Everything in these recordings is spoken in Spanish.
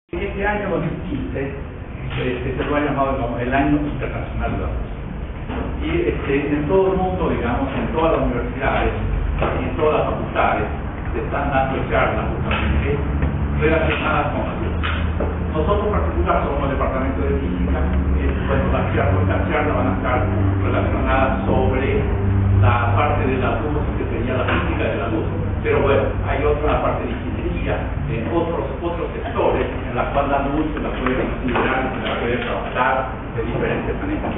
Este año 2015 se lo ha llamado el Año Internacional de la Luz. Y en todo el mundo, digamos, en todas las universidades y en todas las facultades se están dando charlas justamente relacionadas con la luz. Nosotros en particular somos el departamento de física. Bueno, las charlas van a estar relacionadas sobre la parte de la luz, que sería la física de la luz. Pero bueno, hay otra parte de ingeniería, otros sectores en la cual la luz se la puede considerar, se la puede trabajar de diferentes maneras.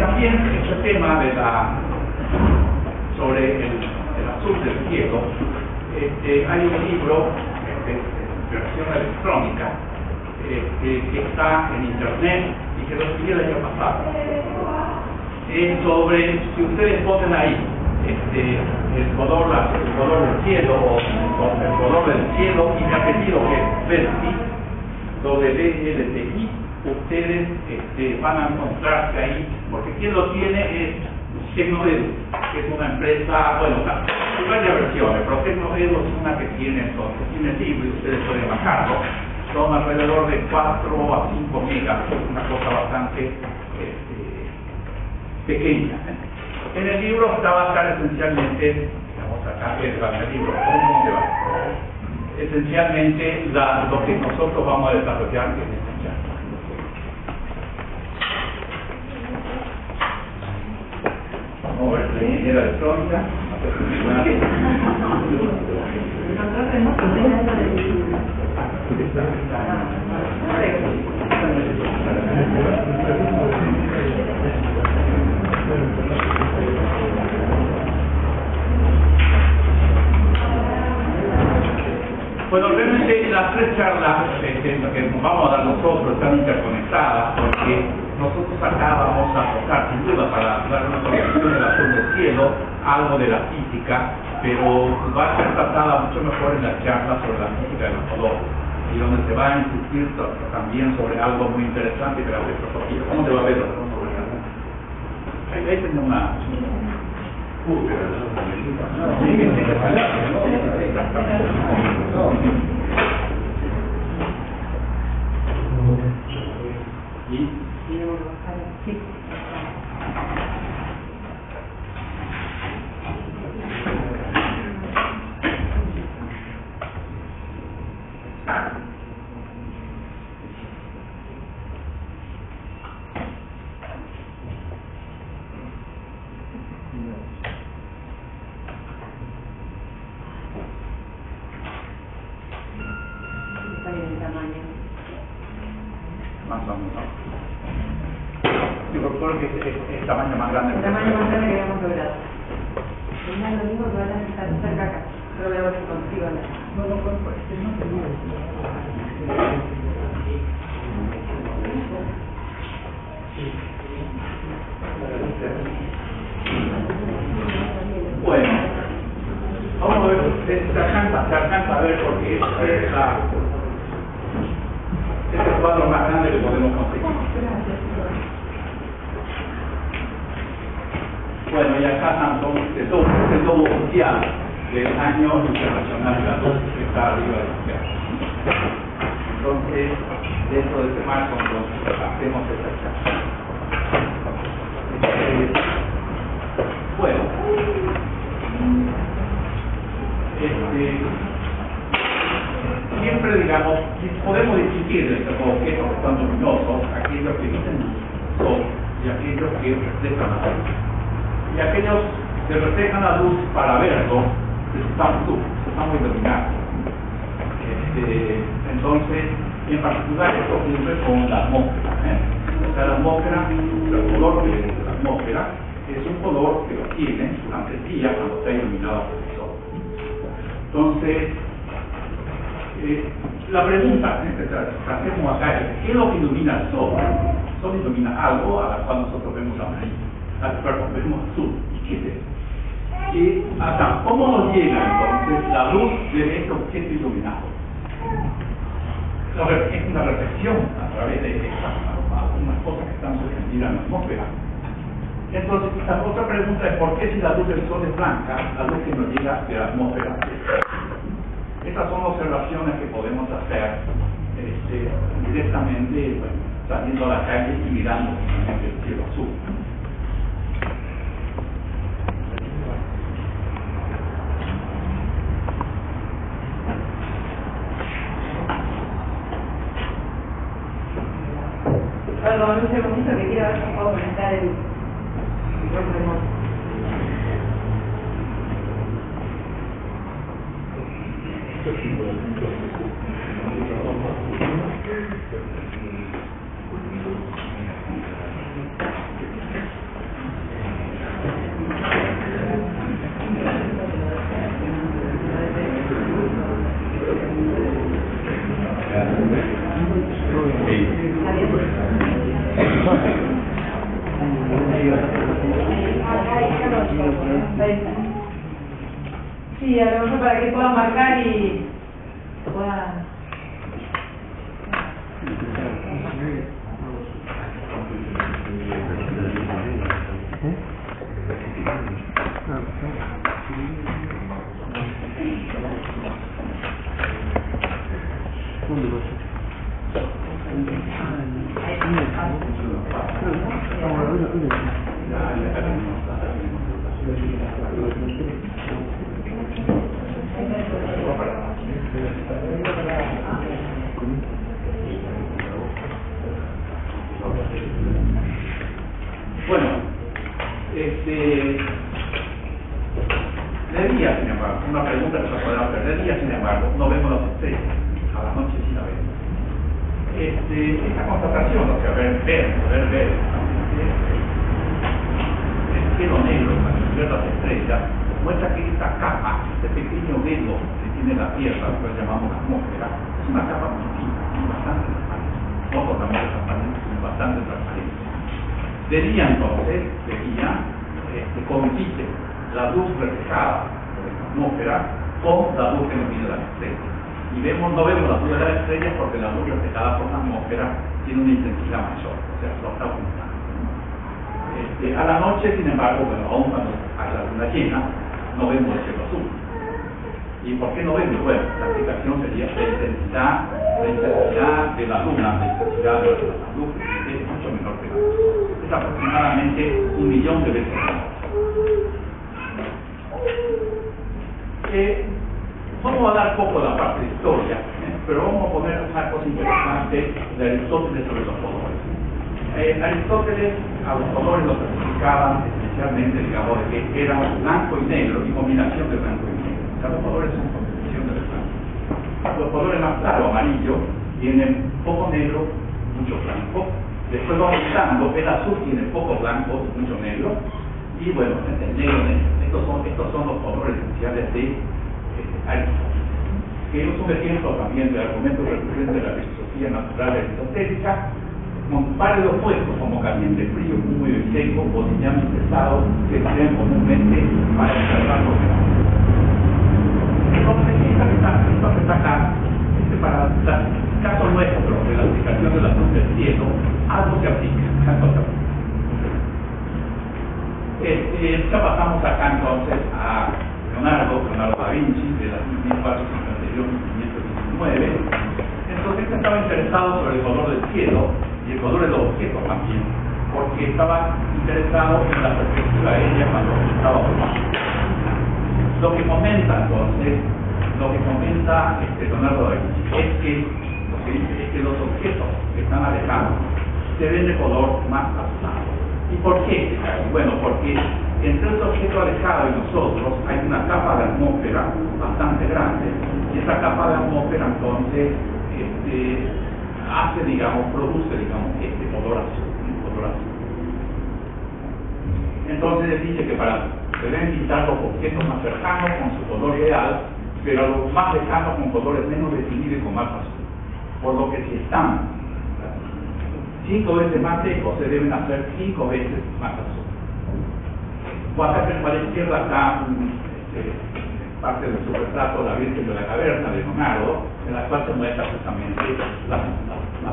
También este tema de sobre el azul del cielo, hay un libro de versión electrónica que está en internet y que lo escribí el año pasado. Sobre, si ustedes ponen ahí el color del cielo o el color del cielo y mi apellido que es Belti, WLTI, ustedes van a encontrarse ahí, porque quien lo tiene es Tecnoedu, que es una empresa, bueno, hay varias versiones, pero Tecnoedu es una que tiene libro y ustedes pueden bajarlo. Son alrededor de 4 a 5 megas, una cosa bastante pequeña. En el libro va a estar esencialmente, digamos acá el libro, ¿cómo se va? Esencialmente lo que nosotros vamos a desarrollar en esta charla. Vamos a ver la ingeniería electrónica. Bueno, realmente las tres charlas que nos vamos a dar nosotros están interconectadas, porque nosotros acá vamos a tocar, sin duda, para dar una concepción del azul del cielo, algo de la física, pero va a ser tratada mucho mejor en la charla sobre la física de los colores, y donde se va a insistir también sobre algo muy interesante que la espectroscopía. ¿Cómo se va a ver? Ahí tengo una... Más o menos. Yo recuerdo que es el tamaño más grande. El tamaño más grande que habíamos logrado. No es lo mismo que van a estar cerca acá. Pero voy a ver si consigo la... Bueno, vamos a ver, se alcanza a ver porque es el cuadro más grande que podemos conseguir. Bueno, y acá estamos, es el logo oficial del Año Internacional de la Luz, que está arriba de la izquierda. Entonces, dentro de ese marco, hacemos esta charla. Bueno, siempre, digamos, podemos distinguir de estos objetos que están luminosos, aquellos que emiten sol y aquellos que reflejan la luz. Y aquellos que reflejan la luz para verlo están muy iluminados. Entonces, en particular, esto ocurre con la atmósfera. O sea, la atmósfera, el color de la atmósfera es un color que lo tiene durante el día cuando está iluminado por el sol. Entonces, la pregunta que hacemos acá es: ¿qué es lo que ilumina el sol? El sol ilumina algo a la cual nosotros vemos amarillo, vemos azul. ¿Y qué es eso? Y acá, ¿cómo nos llega entonces la luz de este objeto iluminado? Es una reflexión a través de algunas cosas que están suspendidas en la atmósfera. Entonces, la otra pregunta es: ¿por qué si la luz del sol es blanca, la luz que nos llega de la atmósfera? Estas son observaciones que podemos hacer directamente, bueno, saliendo a la calle y mirando el cielo azul. Perdón, un segundito que quiero ver si puedo conectar el remoto. Sí, a lo mejor para que puedan marcar y puedan... Bueno, de día, sin embargo, una pregunta que se puede hacer, de día, sin embargo, no vemos las estrellas, a la noche sí la vemos. Esta constatación, o sea, ver el cielo negro, las estrellas, muestra que esta capa, este pequeño velo que tiene la Tierra, lo que llamamos atmósfera, es una capa muy fina y bastante transparente, no totalmente transparente, sino bastante transparente. De día entonces, compite la luz reflejada por la atmósfera con la luz que nos viene de las estrellas. Y no vemos la luz de las estrellas porque la luz reflejada por la atmósfera tiene una intensidad mayor, o sea, lo está ocultando. A la noche, sin embargo, bueno, aún cuando hay la luna llena, no vemos el cielo azul. ¿Y por qué no vemos? Bueno, la explicación sería la intensidad de la luna, la intensidad de la luz es mucho menor que la luz. Es aproximadamente 1 millón de veces menor. Vamos a dar poco la parte de historia, pero vamos a poner una cosa interesante de Aristóteles sobre los colores. Aristóteles a los colores los clasificaban especialmente, digamos, de que eran blanco y negro y combinación de blanco y negro. O sea, los colores son combinación de blanco. Los colores más claros, amarillo, tienen poco negro, mucho blanco. Después va aumentando, el azul tiene poco blanco, mucho negro. Y bueno, el negro, estos son los colores esenciales de Aristóteles, que es un ejemplo también de argumento recurrente de la filosofía natural aristotélica, con pares opuestos como caliente, frío, húmedo y seco, cotidiano y pesado, que se ven comúnmente para observar los fenómenos. Entonces, esto que está acá, para el caso nuestro de la aplicación de la luz del cielo, algo se aplica, ya pasamos acá entonces a Leonardo da Vinci, de la 1452-1519. Entonces estaba interesado sobre el color del cielo y el color de los objetos también, porque estaba interesado en la perspectiva de ella cuando estaba formando. Lo que comenta entonces, Leonardo da Vinci, es que los objetos que están alejados se ven de color más azulado. ¿Y por qué? Bueno, porque entre el objeto alejado y nosotros hay una capa de atmósfera bastante grande, y esa capa de atmósfera entonces produce este color azul, Entonces dice que se deben pintar los objetos más cercanos con su color real, pero los más lejanos con colores menos definidos y con más azul. Por lo que si están 5 veces más secos, se deben hacer 5 veces más azul. O acá a la izquierda está parte del subretrato de la Virgen de la Caverna de Leonardo, en la cual se muestra justamente las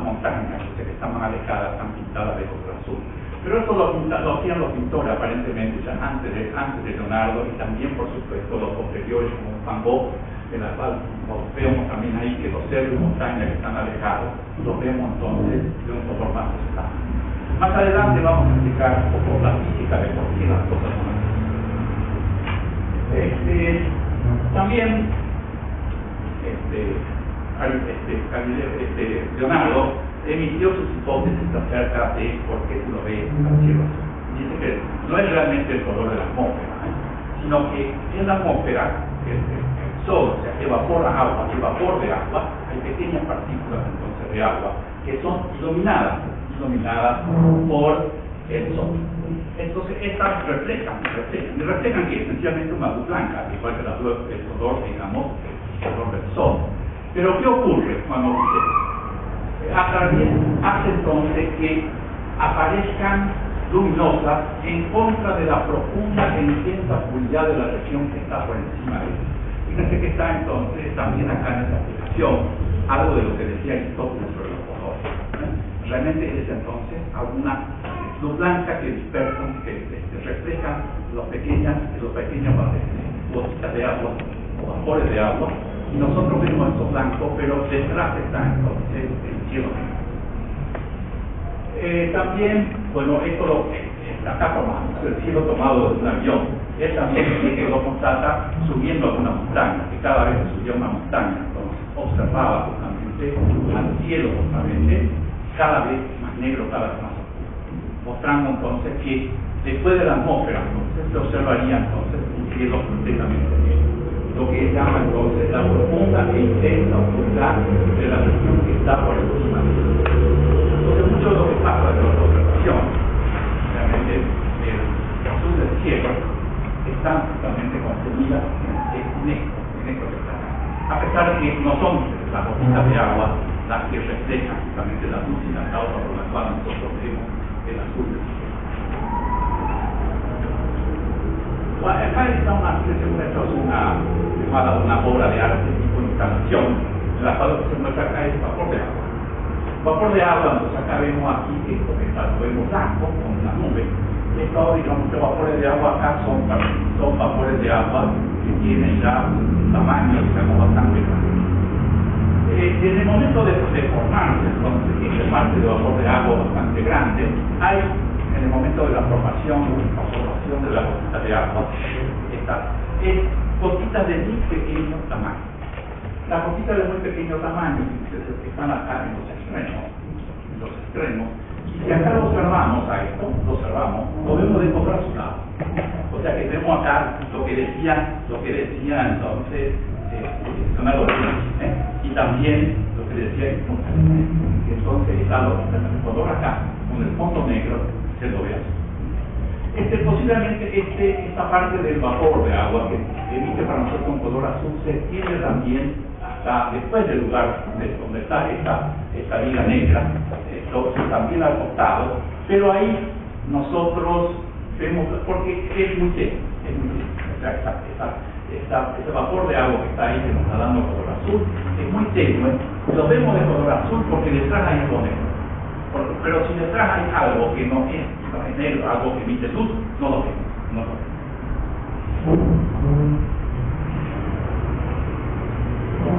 montañas que están más alejadas, están pintadas de color azul. Pero esto lo hacían los pintores aparentemente ya antes de Leonardo, y también por supuesto los posteriores como Van Gogh en la cual vemos también ahí que los cerros y montañas que están alejados, los vemos entonces de un color más oscuro. Más adelante vamos a explicar un poco la física de por qué las cosas son así. También Leonardo emitió sus hipótesis acerca de por qué se lo ve al cielo azul. Dice que no es realmente el color de la atmósfera, sino que en la atmósfera, el sol, o sea, evapora agua, el vapor de agua, hay pequeñas partículas entonces de agua que son iluminadas por el sol. Entonces estas reflejan que es sencillamente una luz blanca, igual que el color, digamos, el color del sol. Pero ¿qué ocurre cuando hace entonces que aparezcan luminosas en contra de la profunda e intensa oscuridad de la región que está por encima de ellos? Fíjense que está entonces también acá en esta aplicación algo de lo que decía Aristóteles sobre los colores. Realmente es entonces alguna luz blanca que dispersan, que reflejan las pequeñas gotitas de agua o vapores de agua, y nosotros vemos esto blanco, pero detrás está entonces el cielo negro. También, bueno, esto acá tomamos el cielo tomado de un avión. Él también que lo constata subiendo alguna montaña, que cada vez que subía una montaña, entonces observaba justamente al cielo justamente cada vez más negro, cada vez más oscuro, mostrando entonces que después de la atmósfera entonces se observaría entonces un cielo completamente negro, lo que él llama entonces la profunda e intensa oscuridad de la región que está por encima de él. Entonces mucho de lo que pasa de la observación, realmente el azul del cielo, están justamente contenidas en esto que está acá. A pesar de que no son las gotitas de agua las que reflejan justamente la luz y la causa por la cual nosotros vemos el azul del cielo. Bueno, acá está una obra de arte tipo instalación, en la cual se muestra acá el vapor de agua. Vapor de agua, entonces acá vemos aquí esto que está, lo vemos blanco con una nube. Estos, digamos, los vapores de agua acá son vapores de agua que tienen ya un tamaño, digamos, bastante grande. En el momento de formarse, entonces, esta parte de vapor de agua bastante grande, hay, en el momento de la formación de la gotita de agua, gotitas de muy pequeño tamaño. Las gotitas de muy pequeño tamaño que están acá en los extremos, y si acá lo observamos a esto, lo vemos de todos lados. O sea que tenemos acá lo que decía entonces Leonardo da Vinci, y también lo que decía Aristóteles, que entonces está el color acá, con el fondo negro, se lo ve así. Posiblemente esta parte del vapor de agua que emite para nosotros un color azul se extiende también hasta después del lugar donde está esta viga negra, también al costado, pero ahí nosotros vemos, porque es muy tenue, o sea, ese vapor de agua que está ahí que nos está dando color azul es muy tenue, lo vemos de color azul porque detrás hay algo negro. Pero si detrás hay algo que no es negro, algo que emite luz, no lo vemos.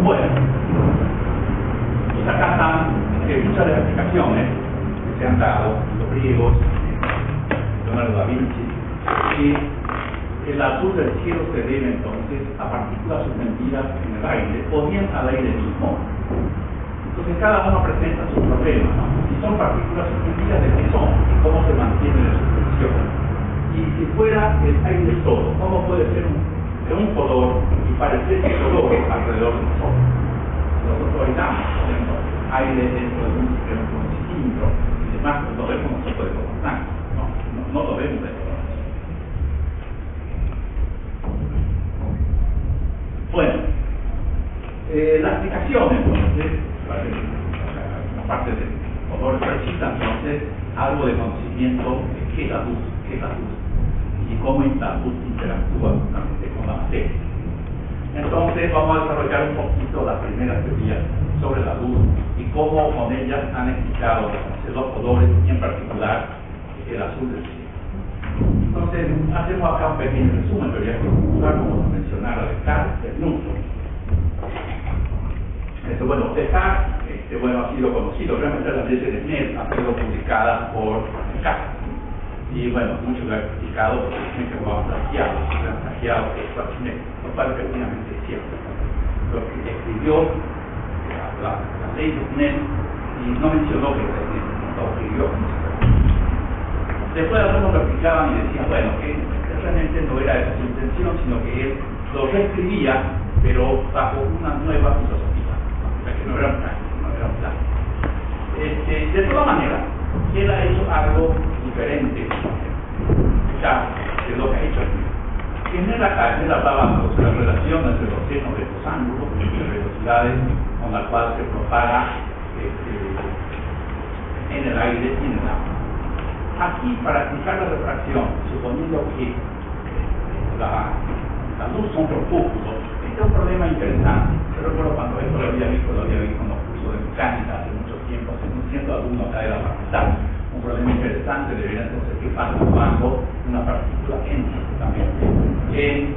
Bueno, pues acá están muchas de las explicaciones que se han dado, los griegos, Leonardo da Vinci, que el azul del cielo se debe entonces a partículas suspendidas en el aire o bien al aire mismo. Entonces cada uno presenta su problema, ¿no? Si son partículas suspendidas, ¿de qué son? ¿Y cómo se mantiene la suspensión? Y si fuera el aire solo, ¿cómo puede ser de un color y parecer que color alrededor de nosotros? Nosotros habitamos, por ejemplo, aire dentro de un cilindro y demás, lo vemos nosotros de color blanco, no lo vemos de color azul. Bueno, la explicación entonces, aparte de colores precisa entonces algo de conocimiento de qué es la luz y cómo esta luz interactúa justamente con la materia. Entonces vamos a desarrollar un poquito las primeras teorías sobre la luz y cómo con ellas han explicado los colores y en particular el azul del cielo. Entonces hacemos acá un pequeño resumen, teoría particular, como lo mencionara Descartes, de Newton. Bueno, Descartes ha sido conocido, realmente las leyes de Snell han sido publicadas por Descartes. Y bueno, muchos lo han criticado porque dicen que lo han plagiado esto a Snell, lo cual efectivamente es cierto. Lo que escribió la ley de Snell y no mencionó que era Snell, lo escribió. Después algunos lo explicaban y decían, bueno, que realmente no era esa su intención, sino que él lo reescribía, pero bajo una nueva filosofía, o sea, que no era un plan, no era un plan. De todas maneras, él ha hecho algo diferente ya de lo que ha hecho aquí. En él hablaba de la relación entre los senos de estos ángulos, de velocidades con la cual se propaga en el aire y en el agua. Aquí, para explicar la refracción, suponiendo que la luz son corpúsculos, este es un problema interesante. Yo recuerdo cuando esto lo había visto en los cursos de mecánica hace mucho tiempo, siendo alumno acá de la facultad. Un problema interesante debería ser qué pasa cuando una partícula entra justamente en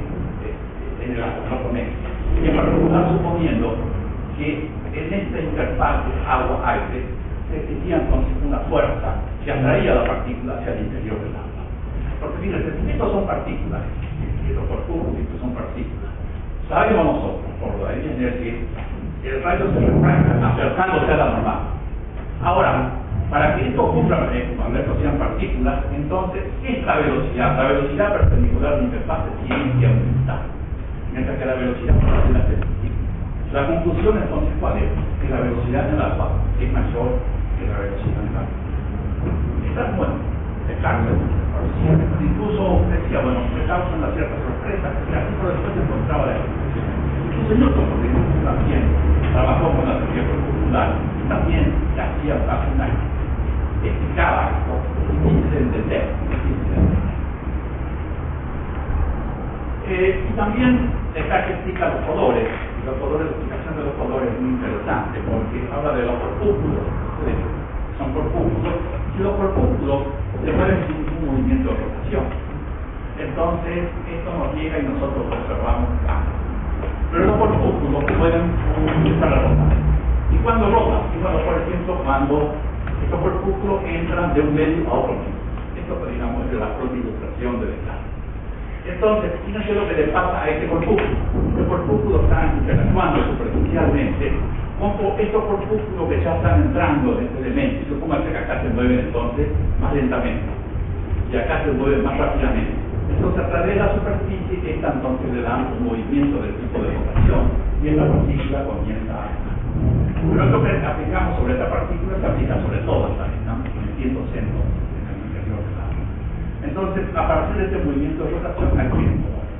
el agua medio. Y en particular suponiendo que en esta interfaz de agua-aire existía entonces una fuerza que atraía la partícula hacia el interior del agua. Porque fíjense, estos son partículas, estos corpúsculos, estos son partículas. Sabemos nosotros, por la ley de energía, que el rayo se refracta acercándose a la normal. Ahora, para que esto ocurra cuando estos sean partículas, entonces, ¿qué es la velocidad? La velocidad perpendicular de la interfaz tiene que aumentar, mientras que la velocidad paralela se disminuye. La conclusión entonces, ¿cuál es? Que la velocidad del agua es mayor que la velocidad del agua. Está bueno, Descartes, incluso decía, bueno, me causa una cierta sorpresa, porque así por después se encontraba la explicación. Incluso Newton, porque Newton también trabajó con la teoría corpuscular, también hacía una explicaba esto, difícil de entender, y también Descartes explica los colores. La explicación de los colores es muy interesante porque habla de los corpúsculos, son corpúsculos, y los corpúsculos se mueven sin ningún movimiento de rotación. Entonces, esto nos llega y nosotros observamos cambios. Pero los corpúsculos pueden empezar a rotar. ¿Y cuando rotan? Y bueno, por ejemplo, cuando estos corpúsculos entran de un medio a otro medio. Esto, digamos, es la propia ilustración de Descartes. Entonces, fíjense lo que le pasa a este corpúsculo. Los corpúsculos están interactuando superficialmente con estos corpúsculos que ya están entrando en este elemento. Y supóngase que acá se mueven entonces más lentamente y acá se mueven más rápidamente. Entonces, a través de la superficie, esta entonces le da un movimiento del tipo de rotación y esta partícula comienza a entrar. Pero esto que aplicamos sobre esta partícula se aplica sobre todas también, ¿no? Metiendo centros en el interior del agua. Entonces, a partir de este movimiento de rotación adquieren colores.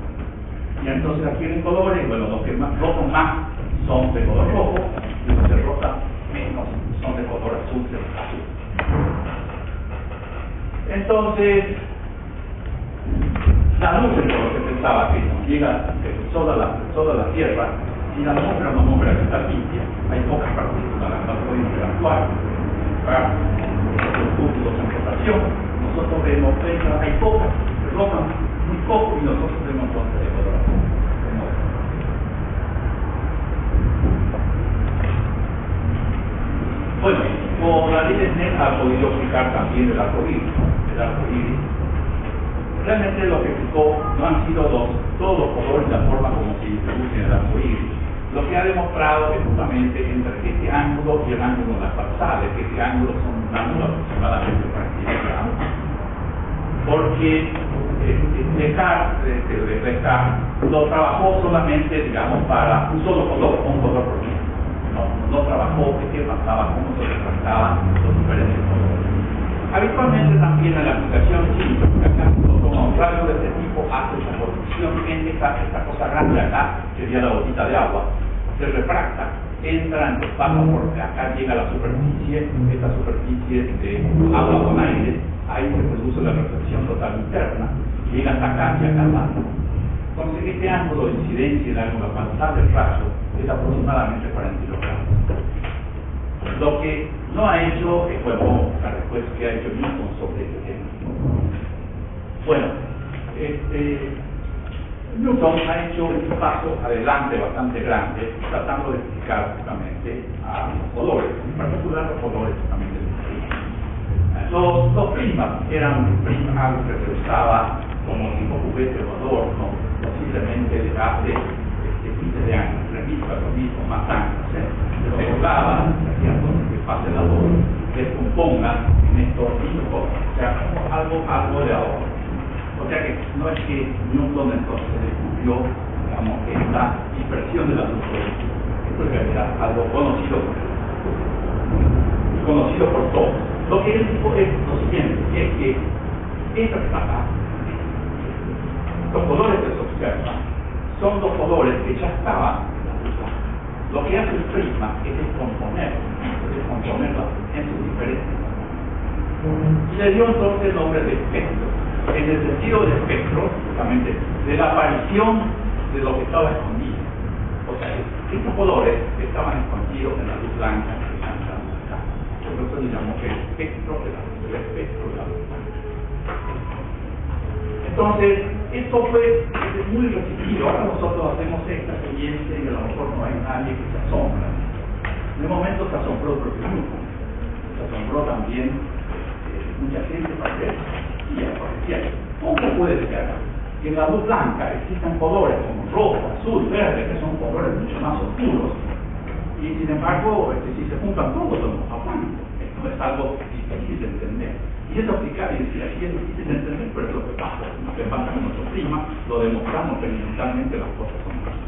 Y entonces adquieren colores, bueno, los que más rotan más son de color rojo, y los que rotan menos son de color azul, Entonces, la luz es lo que pensaba que nos llega toda la Tierra, y la atmósfera es una atmósfera que está limpia, hay pocas partículas las cuales pueden interactuar, los cúpulos en rotación. Nosotros vemos que hay pocas, se rotan muy poco y nosotros vemos entonces de color azul. Bueno, como la ley de Snell ha podido explicar también el arco iris. Realmente lo que explicó no han sido todos los colores y la forma como se distribuye el arco iris. Lo que ha demostrado es justamente entre este ángulo y el ángulo de las parciales, que este ángulo son un ángulo aproximadamente 40 grados. Porque Descartes lo trabajó solamente, digamos, para un solo color o un color por día. No trabajó qué pasaba, cómo se refractaban los diferentes colores. Habitualmente también en la aplicación química, como rayos de este tipo hace una producción en esta cosa grande acá, que sería la gotita de agua, se refracta, entra, entonces pasa por acá, llega a la superficie, esta superficie de agua con aire, ahí se produce la reflexión total interna, llega hasta acá y acá abajo. Entonces este ángulo de incidencia y el ángulo frontal del rayo es aproximadamente 42 grados. Lo que no ha hecho es, bueno, la respuesta que ha hecho Newton sobre este tema. Bueno, Newton ha hecho un paso adelante bastante grande, tratando de explicar justamente a los colores, en particular los colores justamente del prisma. Los prismas eran algo que se usaba como tipo juguete o adorno, posiblemente de hace miles de años, revistas lo mismo, más años, se colgaba, hacía cosas que pasen la voz, descompongan en estos discos, o sea, algo de adorno. O sea que no es que Newton entonces descubrió, digamos, esta dispersión de la luz. Esto es en realidad algo conocido por todos. Lo que él dijo es lo siguiente, es que esta etapa, los colores que se observan, son los colores que ya estaban en la luz. Lo que hace el prisma es descomponerlos en sus diferentes formas. Y le dio entonces el nombre de espectro, en el sentido de espectro, justamente, de la aparición de lo que estaba escondido. O sea, estos colores estaban escondidos en la luz blanca que está entrando acá. Por eso le llamó el espectro de la luz, el espectro de la luz blanca. Entonces, esto fue muy recibido. Ahora nosotros hacemos esta experiencia y a lo mejor no hay nadie que se asombra. En un momento se asombró el propio Newton. Se asombró también mucha gente para ver. ¿Cómo puede ser que en la luz blanca existan colores como rojo, azul, verde, que son colores mucho más oscuros, y sin embargo, si se juntan todos los blancos? Esto es algo difícil de entender. Y eso explicar y decir así es difícil de entender, pero es lo que pasa. Lo que pasa con nuestro prisma, lo demostramos experimentalmente, las cosas son así.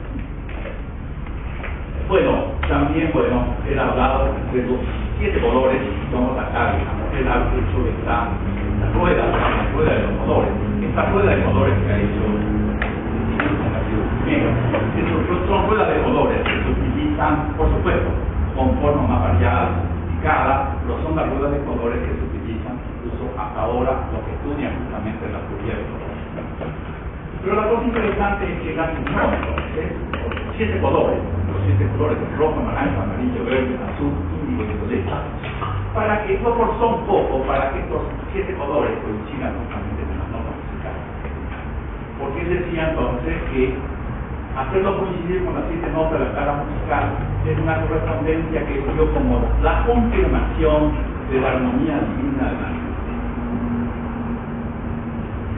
Bueno, también él ha hablado de los 7 colores, vamos acá, digamos, él ha hecho esta rueda de los colores. Esta rueda de colores que ha hecho son ruedas de colores que se utilizan, por supuesto, con formas más variadas, sofisticadas, pero son las ruedas de colores que se utilizan incluso hasta ahora los que estudian justamente la teoría de colores. Pero la cosa interesante es que la unión, los 7 colores, rojo, naranja, amarillo, verde, azul, índigo y violeta, para que no son poco, para que estos 7 colores coincidan justamente con las notas musicales. Porque él decía entonces que hacerlo coincidir con las 7 notas de la escala musical es una correspondencia que dio como la confirmación de la armonía divina de la vida.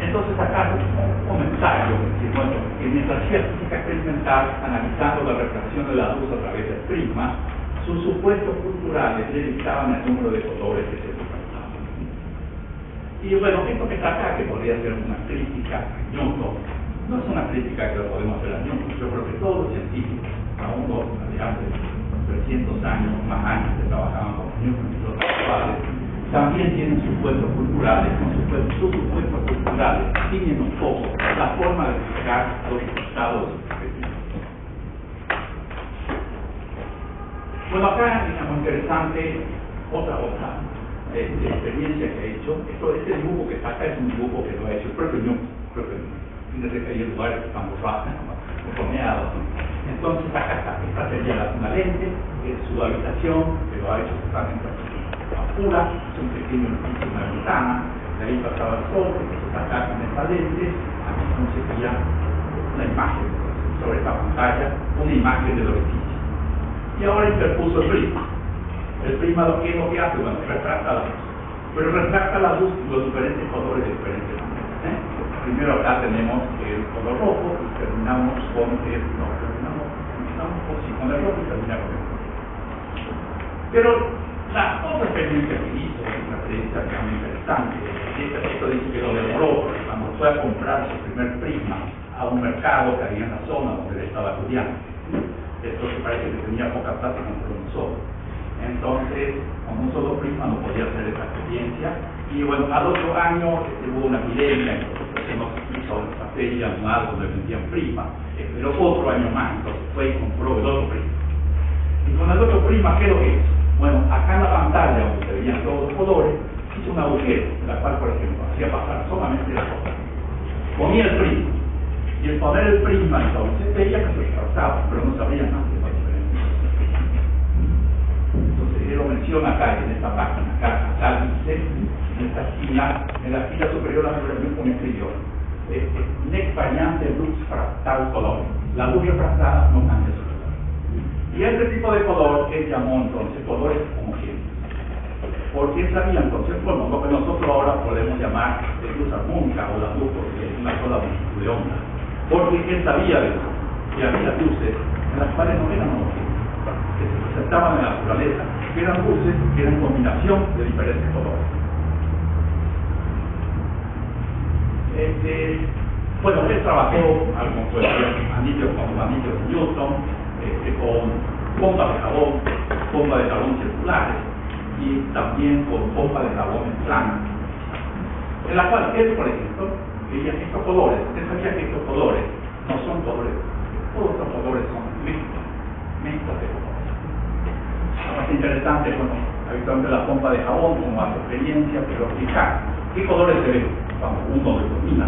Entonces acá un comentario, bueno, que mientras hacía física experimental, analizando la refracción de la luz a través del prisma, sus supuestos culturales le dictaban el número de colores que se detectaban. Y bueno, esto que está acá, que podría ser una crítica a Newton, no es una crítica que lo podemos hacer a Newton. Yo creo que todos los científicos, aún los de hace 300 años, más años, que trabajaban con Newton y los actuales, también tienen supuestos culturales, sus supuestos culturales tienen un poco la forma de explicar los resultados de sus experimentos. Bueno, acá es muy interesante otra experiencia que he hecho. Este dibujo que está acá es un dibujo que lo ha hecho el propio Newton. Fíjense que hay lugares que están borroneados. Entonces acá está, esta sería una lente, es su habitación, que lo ha hecho totalmente oscura, es un pequeño edificio, una ventana, de ahí pasaba el sol, entonces acá con esta lente, aquí conseguía una imagen sobre esta pantalla, una imagen del edificio. Y ahora interpuso el prisma. El prisma lo que hace, bueno, refracta la luz. Pero refracta la luz y los diferentes colores de diferentes maneras. Primero acá tenemos el color rojo y terminamos con el rojo y terminamos con el rojo. Pero la otra experiencia que hizo es una experiencia muy interesante. Esto dice que lo demoró cuando fue a comprar su primer prisma a un mercado que había en la zona donde él estaba estudiando. Esto se parece que tenía poca plata con un solo. Entonces, con un solo prisma no podía hacer esta experiencia. Y bueno, al otro año hubo una epidemia, entonces se nos hizo una feria anual donde vendían prisma. Esperó otro año más, entonces fue y compró el otro prisma. Y con el otro prisma, ¿qué es lo que hizo? Bueno, acá en la pantalla, donde se veían todos los colores, hizo un agujero, en la cual, por ejemplo, hacía pasar solamente la cosa. Ponía el prisma. Y al poner el prisma, entonces veía que se trataba, pero no sabía más de la diferencia. Entonces, él lo menciona acá, en esta página, acá dice, en la fila superior a la reunión con escribió. nec variante lux fractal color. La luz refractada no cambia su color. Y este tipo de color él llamó entonces colores homogéneos. Porque él sabía entonces, bueno, lo que nosotros ahora podemos llamar luz armónica o la luz porque es una sola longitud de onda. Porque él sabía de eso, que había luces en las cuales no eran homogéneas, que se presentaban en la naturaleza, que eran luces que eran combinación de diferentes colores. Bueno, él trabajó con anillos de Newton, con bombas de jabón circulares y también con bombas de jabón en plano, en la cual él, por ejemplo, veía que estos colores, él sabía que estos colores no son colores, todos estos colores son mezclas de colores. Lo más interesante, bueno, habitualmente la pompa de jabón como hace experiencia, pero explicar qué colores se ven cuando uno lo ilumina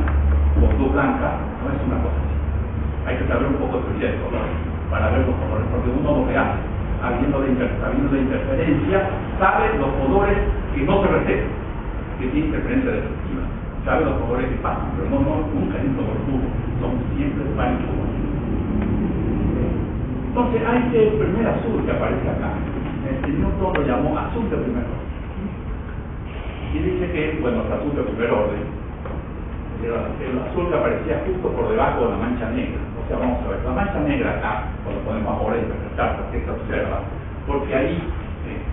con luz blanca no es una cosa así. Hay que saber un poco de teoría de colores para ver los colores, porque uno lo que hace, habiendo de interferencia, sabe los colores que no se reflejan, que tienen interferencia destructiva, sabe los colores que pasan, pero nunca es un color puro, son siempre varios colores. Entonces hay el primer azul que aparece acá, Newton lo llamó azul de primer orden. Y dice que, bueno, el azul de primer orden, el azul que aparecía justo por debajo de la mancha negra. O sea, vamos a ver, la mancha negra acá, cuando podemos ahora interpretar por qué se observa, porque ahí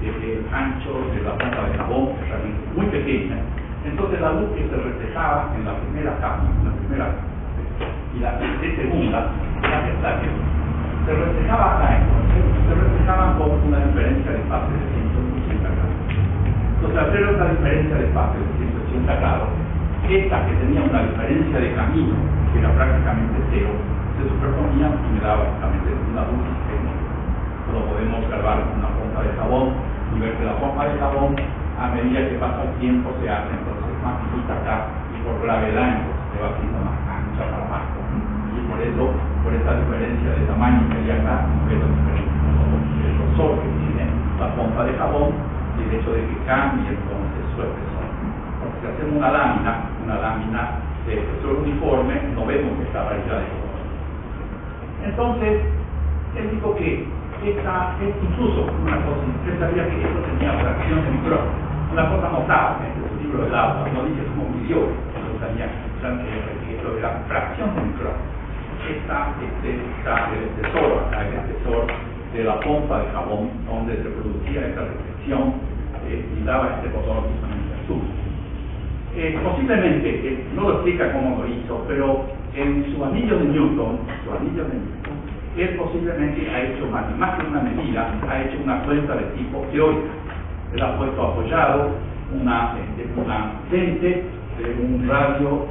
el ancho de la pompa de jabón es realmente muy pequeña. Entonces la luz que se reflejaba en la primera capa, y la segunda, la que se reflejaba acá, entonces, se reflejaban con una diferencia de fase de 180 grados. Entonces, al hacer esta diferencia de fase de 180 grados, esta que tenía una diferencia de camino, que era prácticamente cero, se superponía y me daba exactamente una luz sistémica. Lo podemos observar con una pompa de jabón y ver que la pompa de jabón, a medida que pasa el tiempo, se hace entonces más finita acá y por gravedad entonces se va haciendo más ancha para abajo. Y por eso, por esa diferencia de tamaño que hay acá, vemos el grosor que tiene la pompa de jabón y el hecho de que cambie entonces su espesor. Porque si hacemos una lámina de espesor uniforme, no vemos esta variedad de colores. Entonces, él dijo que incluso una cosa, usted sabía que esto tenía fracción de micrón, una cosa notable en su libro del agua, no dice como midió, pero sabía que esto era fracción de micrón. Está el espesor de la pompa de jabón, donde se producía esta reflexión y daba este color azul. Posiblemente, no lo explica cómo lo hizo, pero en su anillo de Newton, él posiblemente ha hecho más que una medida, ha hecho una cuenta de tipo teórica. Él ha puesto apoyado una lente de un radio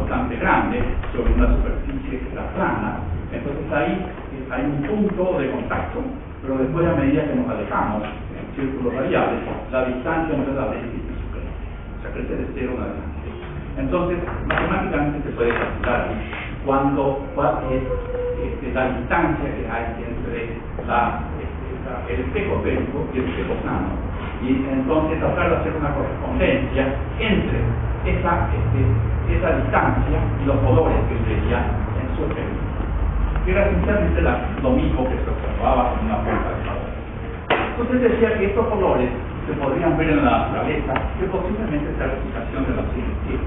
bastante grande sobre una superficie que era plana. Entonces ahí hay un punto de contacto, pero después a medida que nos alejamos en círculos radiales, la distancia entre la lente y su crece. O sea, crece de cero a adelante. Entonces, matemáticamente se puede calcular cuál es la distancia que hay entre el espejo esférico y el espejo plano. Y entonces tratar de hacer una correspondencia entre esa distancia y los colores que veía en su espejo. Que era esencialmente lo mismo que se observaba en una pompa de jabón. Entonces decía que estos colores se podrían ver en la naturaleza, que posiblemente sea la explicación de la ciencia.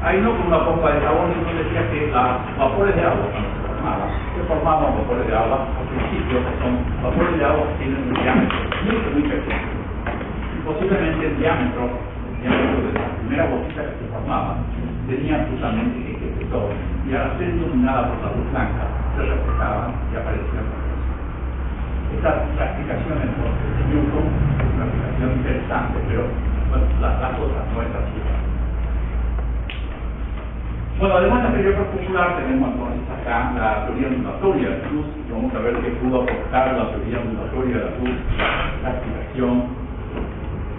Ahí no con una pompa de jabón, sino decía que los vapores de agua, cuando se formaban vapores de agua, al principio son vapores de agua que tienen un diámetro muy pequeño. Y posiblemente el diámetro de la primera gotita que se formaba tenía justamente este espesor, y al ser iluminada por la luz blanca, se reflejaban y aparecían los colores. Esta explicación entonces de Newton es una explicación interesante, pero bueno, las otras no es así. Bueno, además de la teoría particular, tenemos entonces acá la teoría ondulatoria de la luz. Vamos a ver qué pudo aportar la teoría ondulatoria de la luz, la explicación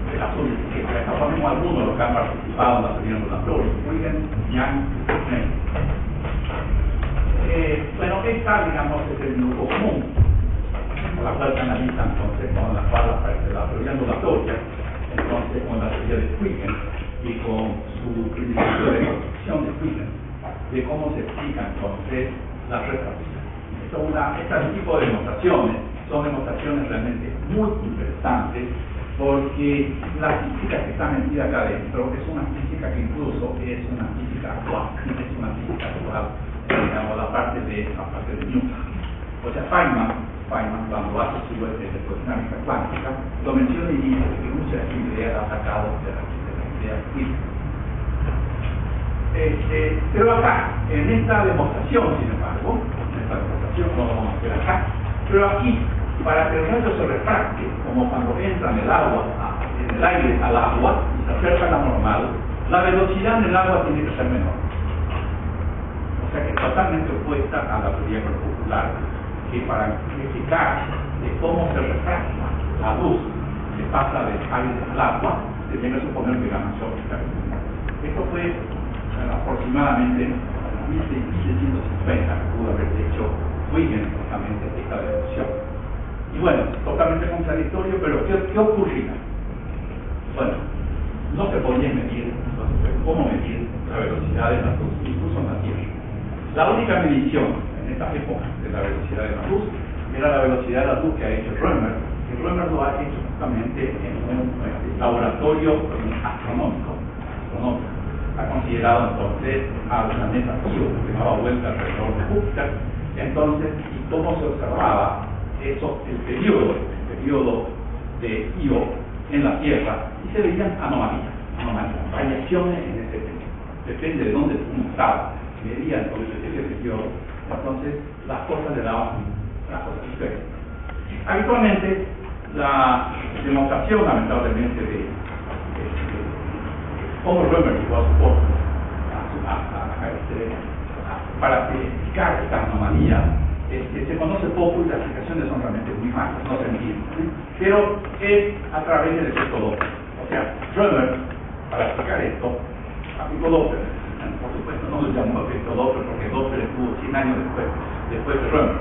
de la luz. Acá ponemos algunos de los que han participado en la teoría ondulatoria: Huygens, Young y Schmidt. Bueno, esta, digamos, es el grupo común, con la cual se analiza entonces con la cual aparece la teoría ondulatoria, entonces con la teoría de Huygens y con su principio de construcción de Huygens. de cómo se explica entonces la refracción. Este tipo de demostraciones son demostraciones realmente muy interesantes, porque la física que está metida acá adentro es una física que incluso es una física actual, digamos, la parte de Newton. O sea, Feynman cuando hace su electrodinámica cuántica, lo menciona y dice que muchas ideas ha sacado de la idea física. Pero acá, en esta demostración, sin embargo, no lo vamos a ver acá, pero aquí, para que el rayo se refracte, como cuando entra en el aire al agua y se acerca a la normal, la velocidad en el agua tiene que ser menor. O sea que es totalmente opuesta a la teoría corpuscular, que para explicar de cómo se refracta la luz que pasa del aire al agua, se tiene que suponer que la mayor óptica. Esto fue aproximadamente en 1650 que pudo haber hecho Huygens justamente esta deducción. Y bueno, totalmente contradictorio, pero ¿qué ocurría? Bueno, no se podía medir, entonces, ¿cómo medir la velocidad de la luz, incluso en la Tierra? La única medición en esta época de la velocidad de la luz era la velocidad de la luz que ha hecho Römer, que Römer lo ha hecho justamente en un laboratorio astronómico. Ha considerado entonces al planeta Io, que daba vuelta alrededor de Júpiter, entonces, y cómo se observaba eso, el periodo de Io en la Tierra, y se veían anomalías, variaciones en ese periodo. Depende de dónde uno estaba, medía entonces ese periodo, entonces las cosas le daban las cosas diferentes. Habitualmente, la demostración, lamentablemente, de cómo Römer llegó a su fórmula para explicar esta anomalía, se conoce poco y las explicaciones son realmente muy malas, no se entienden, pero es a través del efecto Doppler. O sea, Römer, para explicar esto, aplicó Doppler. Por supuesto, no lo llamó efecto Doppler porque Doppler estuvo 100 años después de Römer.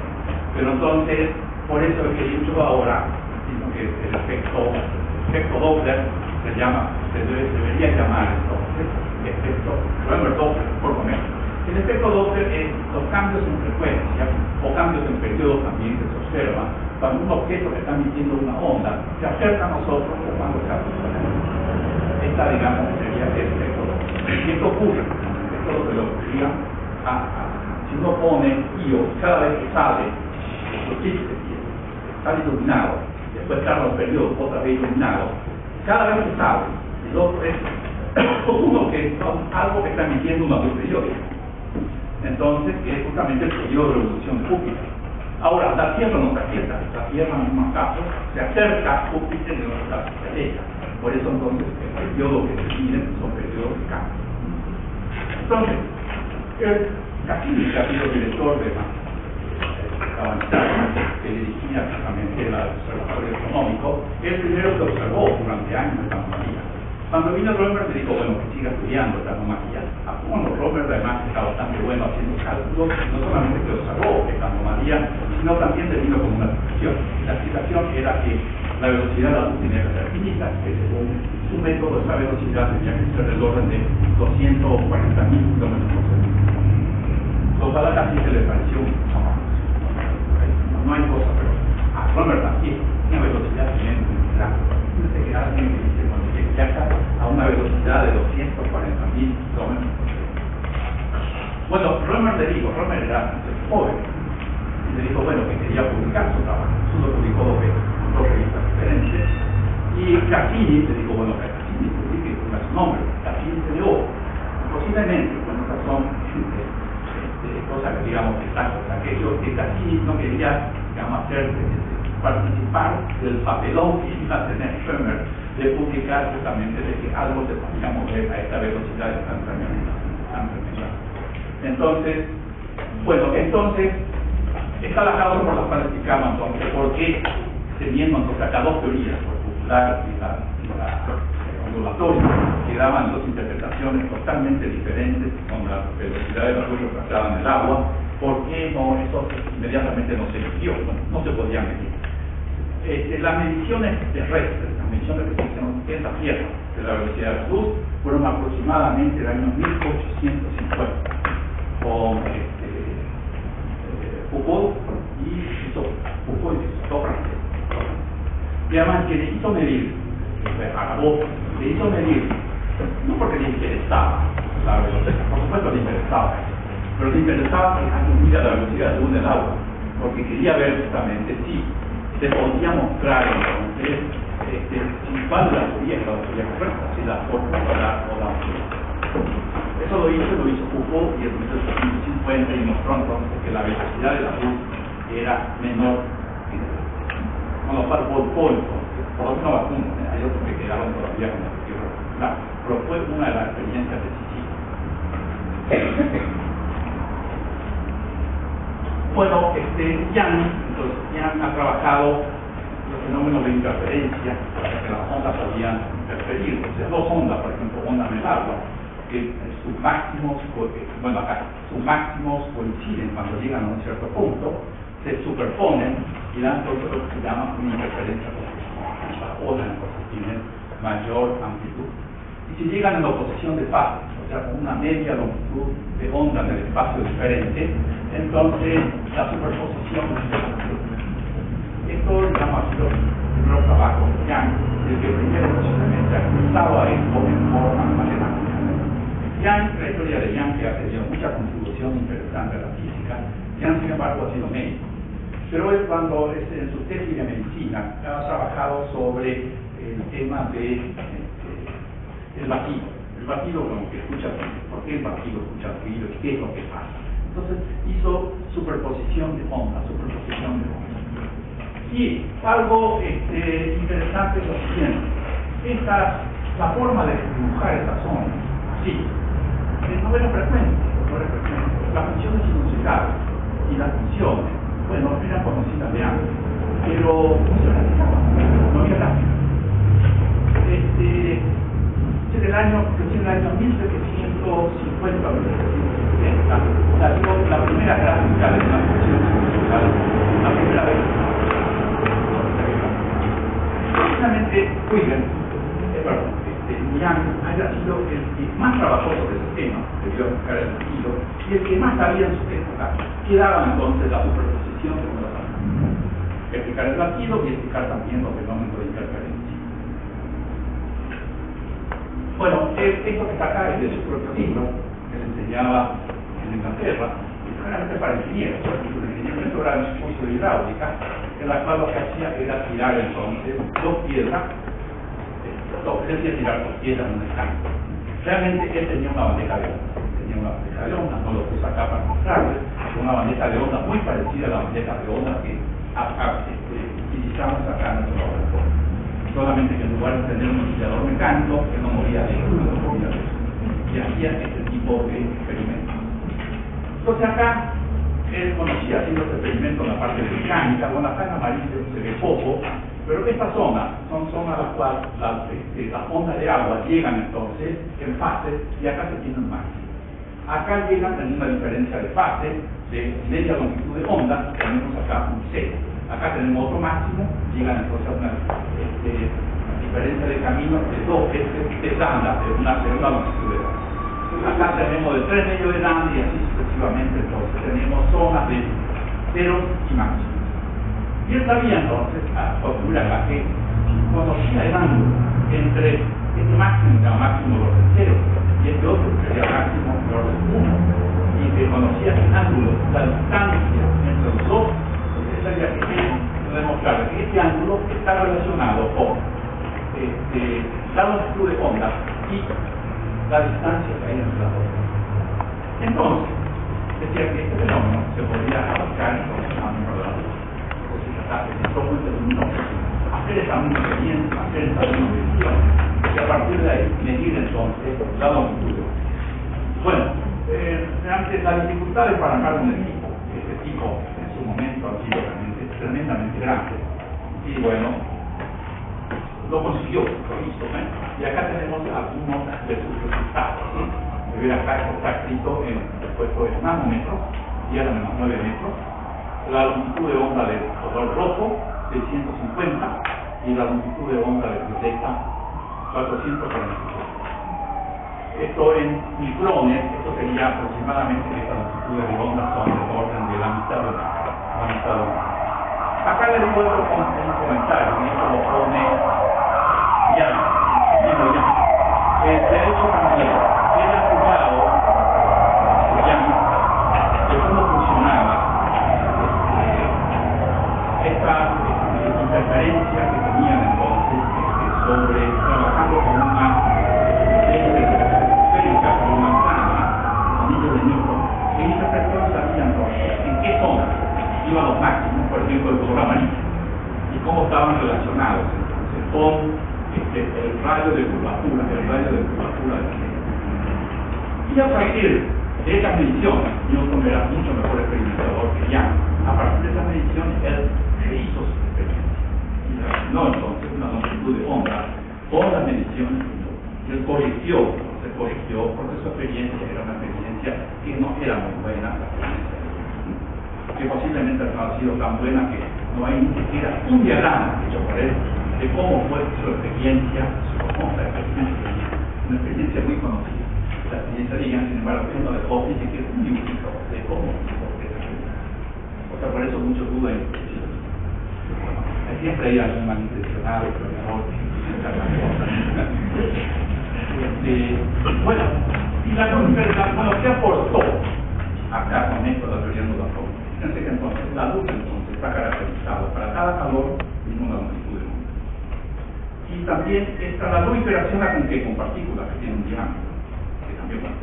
Pero entonces, por eso es que yo ahora digo que el efecto Doppler se debería llamar entonces efecto Römer-Doppler, por lo menos. El efecto Doppler es los cambios en frecuencia o cambios en periodo también que se observan cuando un objeto que está emitiendo una onda se acerca a nosotros o cuando se aleja. Esta, digamos, sería el efecto Doppler. Y esto ocurre, esto es lo que le ocurría si uno pone Io, cada vez que sale, sale iluminado, después tarda un periodo otra vez iluminado, cada vez que sale, el otro es uno que es algo que está emitiendo una luz periódica. Entonces, que es justamente el periodo de revolución de Júpiter. Ahora, la Tierra no se acerca, la Tierra en algunos casos se acerca a Júpiter y en otros casos se aleja. Por eso entonces el periodo que se miden son periodos de cambio. Entonces, Cassini, que ha sido director de la que dirigía justamente el observatorio astronómico, es el primero que observó durante años esta anomalía. Cuando vino Römer, le dijo, bueno, que siga estudiando esta anomalía. Bueno, Römer además está bastante bueno haciendo cálculos, no solamente que observó esta anomalía, sino también le vino con una explicación. La explicación era que la velocidad de la luz tenía que ser finita, que según su método esa velocidad tenía que ser del orden de 240.000 kilómetros por segundo. Lo cual a Cassini se le pareció no hay cosa, pero a Römer también, una velocidad tremenda, se queda bien que dice, cuando se viaja a una velocidad de 240.000 kilómetros. Bueno, Römer le dijo, Römer era joven, y le dijo, bueno, que quería publicar su trabajo. Eso lo publicó dos revistas diferentes. Y Cassini le dijo, bueno, que Cassini publique su nombre. Cassini se negó, posiblemente, con razón, cosa que digamos exacto, aquello que Cassini no quería, digamos, participar del papelón que iba a tener Römer de publicar justamente de que algo se podía mover a esta velocidad instantáneamente. Entonces, bueno, está la causa por la cual explicamos entonces por qué teniendo entonces acá dos teorías, la popular y la ondulatoria, que daban dos interpretaciones totalmente diferentes con la velocidad de la luz refractada en el agua, ¿por qué no eso inmediatamente no se midió? No se podía medir. Las mediciones terrestres, las mediciones que se hicieron en la Tierra de la velocidad de la luz, fueron aproximadamente el año 1850. con Foucault y Foucault y francés. Y además que le hizo medir, acabó, le hizo medir, no porque le interesaba la velocidad, por supuesto le interesaba, pero le interesaba que disminuya la velocidad de luz del agua, porque quería ver justamente si se podía mostrar entonces cuál de las teorías era la teoría correcta, si la fórmula o la Eso lo hizo Foucault y en 1850 y mostró entonces que la velocidad de la luz era menor. Bueno, para Foucault, por otra vacuna, hay otros que quedaron todavía con la teoría particular, pero fue una de las experiencias decisivas. Bueno, Young ha trabajado los fenómenos de interferencia para que las ondas podían interferir. O sea, dos ondas, por ejemplo, ondas en el agua, que sus máximos coinciden cuando llegan a un cierto punto, se superponen y dan todo lo que se llama una interferencia positiva. Las ondas tienen mayor amplitud. Y si llegan en la oposición de fase, o sea, con una media longitud de onda en el espacio diferente, entonces la superposición esto, digamos, ha sido el primer trabajo de Young, el que primero posiblemente ha cruzado a esto en forma matemática. La historia de Young, que ha tenido mucha contribución interesante a la física, Young, sin embargo, ha sido médico. Pero es cuando en su tesis de medicina ha trabajado sobre el tema de el batido. El batido, como que escucha ruido. ¿Por qué el batido escucha ruido? ¿Qué es lo que pasa? Entonces hizo superposición de ondas, Y algo interesante es lo siguiente. La forma de dibujar esas ondas, así, no era frecuente. Las funciones sinusoidales y las funciones, bueno, eran conocidas de antes, pero no se practicaban, no había gráfica. Recién el año 1750 o 1770 salió la primera gráfica de una función sinusoidal, la primera vez. Precisamente Young haya sido el que más trabajó sobre ese tema, debió a buscar el batido, y el que más sabía en su época, que daba entonces la superposición de ondas altas. Explicar el batido y explicar también los fenómenos de interferencia. Bueno, esto que está acá es de su propio libro, que le enseñaba en Inglaterra, generalmente para ingenieros, esto era un curso de hidráulica, en la cual lo que hacía era tirar entonces dos piedras, él decía tirar dos piedras en un estanque. Realmente él tenía una bandeja de ondas, no lo puse acá para mostrarles, una bandeja de ondas muy parecida a la bandeja de ondas que utilizamos acá en nuestro laboratorio. Solamente que en lugar de tener un oscilador mecánico, él no moría de eso, y hacía este tipo de experimentos. Entonces acá él conocía haciendo este experimento en la parte de mecánica, con la acá en amarillo se ve poco, pero estas zonas son zonas a las cuales las ondas de agua llegan entonces en fase y acá se tiene un máximo. Acá llegan en una diferencia de fase de media longitud de onda, tenemos acá un cero. Acá tenemos otro máximo, llegan entonces a una diferencia de camino de 2 veces de lambda, de una segunda longitud de onda. Acá tenemos de 3 medios de lambda y así sucesivamente, entonces tenemos zonas de ceros y máximos. Y él sabía entonces, a construir acá, que conocía el ángulo entre este máximo, que era máximo de orden 0, y este otro, que sería máximo de orden 1, y que conocía el ángulo, la distancia entre los dos, él sabía que demostrar que este ángulo está relacionado con la longitud de onda y la distancia que hay entre las dos. Entonces, decía que este fenómeno se podría abarcar en el fenómeno de la luz. Hacer esa misma experiencia, hacer esa misma medición, y a partir de ahí medir entonces la longitud. Bueno, realmente las dificultades para armar un equipo de este tipo en su momento han sido realmente tremendamente grandes. Y bueno, lo consiguió, lo hizo. Y acá tenemos algunos de sus resultados. ¿Sí? Acá está escrito en el puesto de nanómetros y ahora menos 9 metros. La longitud de onda del color rojo, 650, y la longitud de onda del violeta, 444. Esto en micrones, esto sería aproximadamente estas longitudes de onda son del orden de la mitad de la mitad de onda. Acá les digo esto con un comentario, y esto lo pone ya, digo ya. De hecho también, él ha jugado ya de cómo funcionaba esta interferencia que tenían entonces sobre trabajando con una esférica, con una trama, anillo de Newton, y esas personas sabían en qué zona iban los máximos, por ejemplo, el color amarillo, y cómo estaban relacionados entonces con el radio de curvatura, de la Tierra. Y a partir de esas mediciones, Newton era mucho mejor experimentador que Young. A partir de esas mediciones, él rehizo su experiencia y relacionó entonces una longitud de onda con las mediciones y él se corrigió porque su experiencia era una experiencia que no era muy buena, que posiblemente no ha sido tan buena que no hay ni siquiera un diagrama hecho por él de cómo fue su experiencia, su famosa experiencia, una experiencia muy conocida. La experiencia de Young, sin embargo, uno de los dice que es un dibujito de cómo hizo esa experiencia. O sea, por eso muchos dudan siempre hay algún malintencionado, programador, bueno, y la conversa, bueno, ¿qué aportó acá con esto la teoría de la forma? Fíjense que entonces la luz entonces está caracterizada para cada calor en una longitud de onda. Y también la luz interacciona con qué? Con partículas que tienen un diámetro, que también, bueno,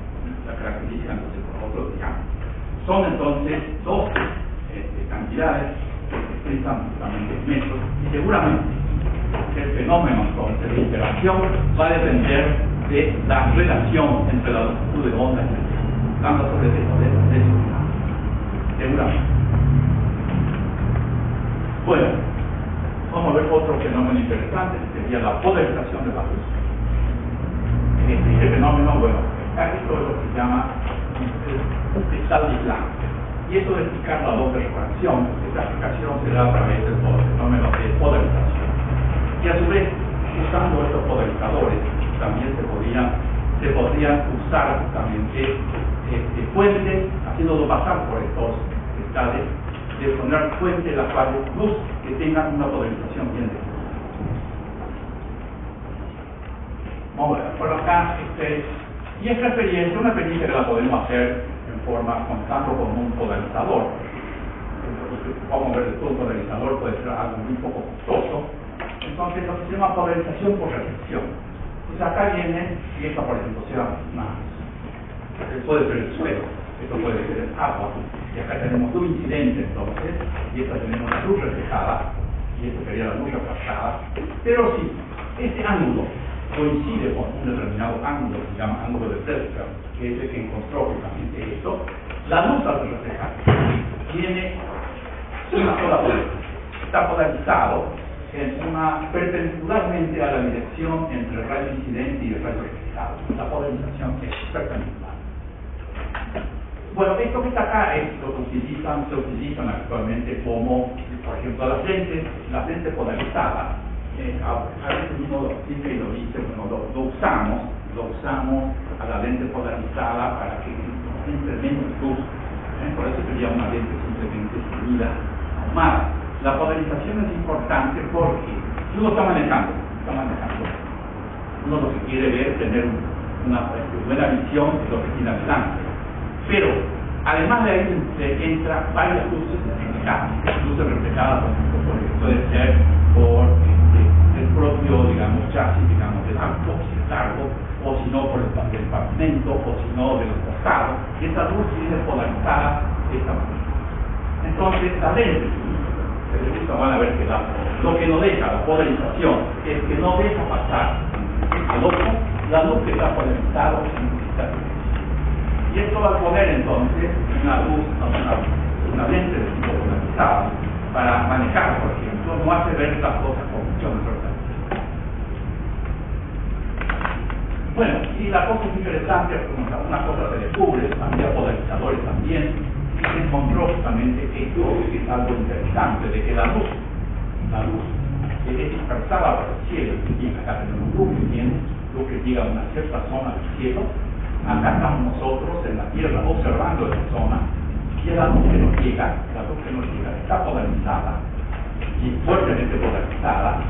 la característica entonces por otros diámetros. Son entonces dos cantidades que se expresan justamente en metros, y seguramente el fenómeno entonces de interacción va a depender de la relación entre la longitud de onda y el tiempo, dando sobre eso de seguramente. Bueno, vamos a ver otro fenómeno interesante, que sería la polarización de la luz. Este fenómeno, bueno, esto es lo que se llama cristal de Planck. Y eso de explicar la doble refracción, esta explicación se da a través del fenómeno de polarización. Y a su vez, usando estos polarizadores, también se podrían usar justamente fuentes, haciéndolo pasar por estos cristales, de poner fuentes de las cuales luz que tengan una polarización bien definida. Vamos a ver, por acá, y esta experiencia, una experiencia que la podemos hacer en forma contando con un polarizador. Vamos a ver, todo un polarizador puede ser algo muy poco costoso. Entonces, lo que se llama polarización por reflexión. Entonces, acá viene, y esta, por ejemplo, sea puede ser el suelo, esto puede ser el agua, y acá tenemos luz incidente, entonces, y esta tenemos la luz reflejada, y esta sería la luz refractada. Pero si este ángulo coincide con un determinado ángulo, que se llama ángulo de Telfer, que es el que encontró justamente esto, la luz al reflejar tiene una sola polarización. Está polarizado perpendicularmente a la dirección entre el rayo incidente y el rayo reflejado. La polarización es perpendicular. Bueno, esto que está acá es lo que se utilizan actualmente como, por ejemplo, la lente polarizada. A veces uno siempre lo dice, bueno, lo usamos a la lente polarizada para que entre menos luz. Por eso sería una lente simplemente unida ahumada. La polarización es importante porque uno está manejando. Uno lo que quiere ver es tener una buena visión de lo que tiene adelante. Pero, además de ahí, entra varias luces reflejadas. Luces reflejadas, por ejemplo, puede ser por el propio, digamos, chasis, digamos, del auto, si es largo, o si no por el pavimento, o si no de los costados. Y esa luz viene polarizada de esta manera. Entonces, la lente, van a ver que lo que no deja la polarización es que no deja pasar al ojo la luz que está polarizada en un cristal. Y esto va a poner entonces una luz, una lente de tipo polarizada para manejar, por ejemplo, no hace ver las cosas con mucha mejor claridad. Bueno, y la cosa es interesante, una cosa se descubre, había polarizadores también, y se encontró justamente esto, que es algo interesante, de que la luz que es dispersada por el cielo, y acá tenemos luz que tiene luz que llega a una cierta zona del cielo. Acá estamos nosotros en la Tierra observando esa zona, y la luz que nos llega, está polarizada, y fuertemente polarizada,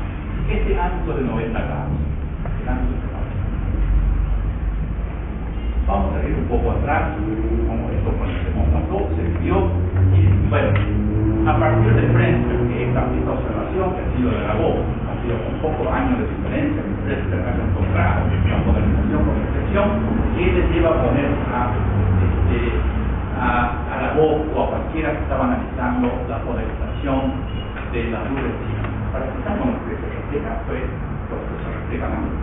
este ángulo de 90 grados. El ángulo de 90 grados. Vamos a ir un poco atrás, como esto con este momento se vio, y bueno, a partir de French, que esta observación que ha sido de la voz, ha sido con pocos años de diferencia, que se han encontrado la polarización con reflexión, que les lleva a poner a la voz o a cualquiera que estaba analizando la polarización de la luz del cielo. Para que estamos lo que se refleja fue lo que se refleja la luz.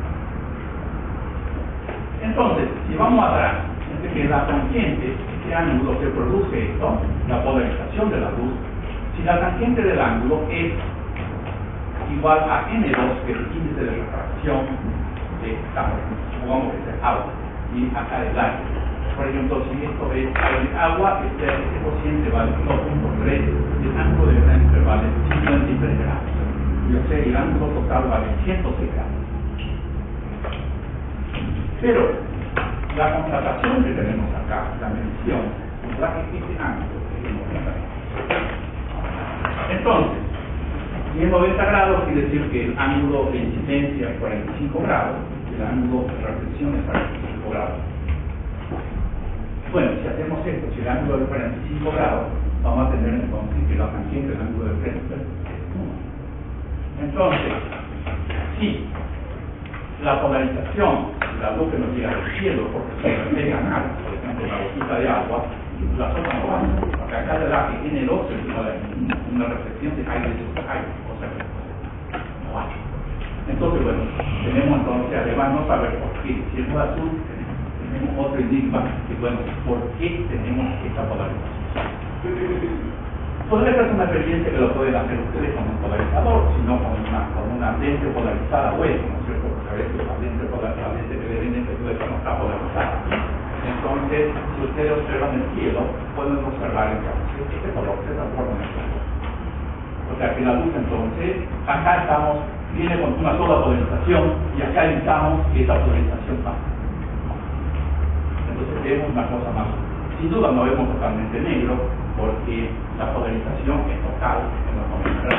Entonces, si vamos atrás, es que la tangente, este ángulo que produce esto, la polarización de la luz, si la tangente del ángulo es igual a n2, que es el índice de refracción de agua, supongamos que es agua, y acá el aire. Por ejemplo, si esto es agua, este cociente vale 1.3, el ángulo de referencia vale 53 grados. Y o sea, el ángulo total vale 106 grados. Pero la constatación que tenemos acá, la medición, nos da que este ángulo es 90 grados. Entonces, si es 90 grados, quiere decir que el ángulo de incidencia es 45 grados y el ángulo de reflexión es 45 grados. Bueno, si hacemos esto, si el ángulo es 45 grados, vamos a tener entonces que la tangente del ángulo de frente es 1. Entonces, si la polarización, la luz que nos llega del cielo, porque se refleja nada, por ejemplo, una gotita de agua, las otras no van, porque acá le da que N2 es igual a una reflexión de aire sobre aire, o sea que no va. Entonces, bueno, tenemos entonces, además no saber por qué, si es azul, tenemos otro enigma, que bueno, ¿por qué tenemos esta polarización? Podría ser una experiencia que lo pueden hacer ustedes con un polarizador, sino con una lente polarizada web, ¿no es cierto? Porque a veces la lente que le venden que no está polarizada. Entonces, si ustedes observan el cielo, pueden observar entonces este color se transforma en el cielo. O sea que la luz entonces, acá viene con una sola polarización y acá evitamos que esa polarización pase. Entonces vemos una cosa más. Sin duda no vemos totalmente negro, porque la polarización es total en los momentos.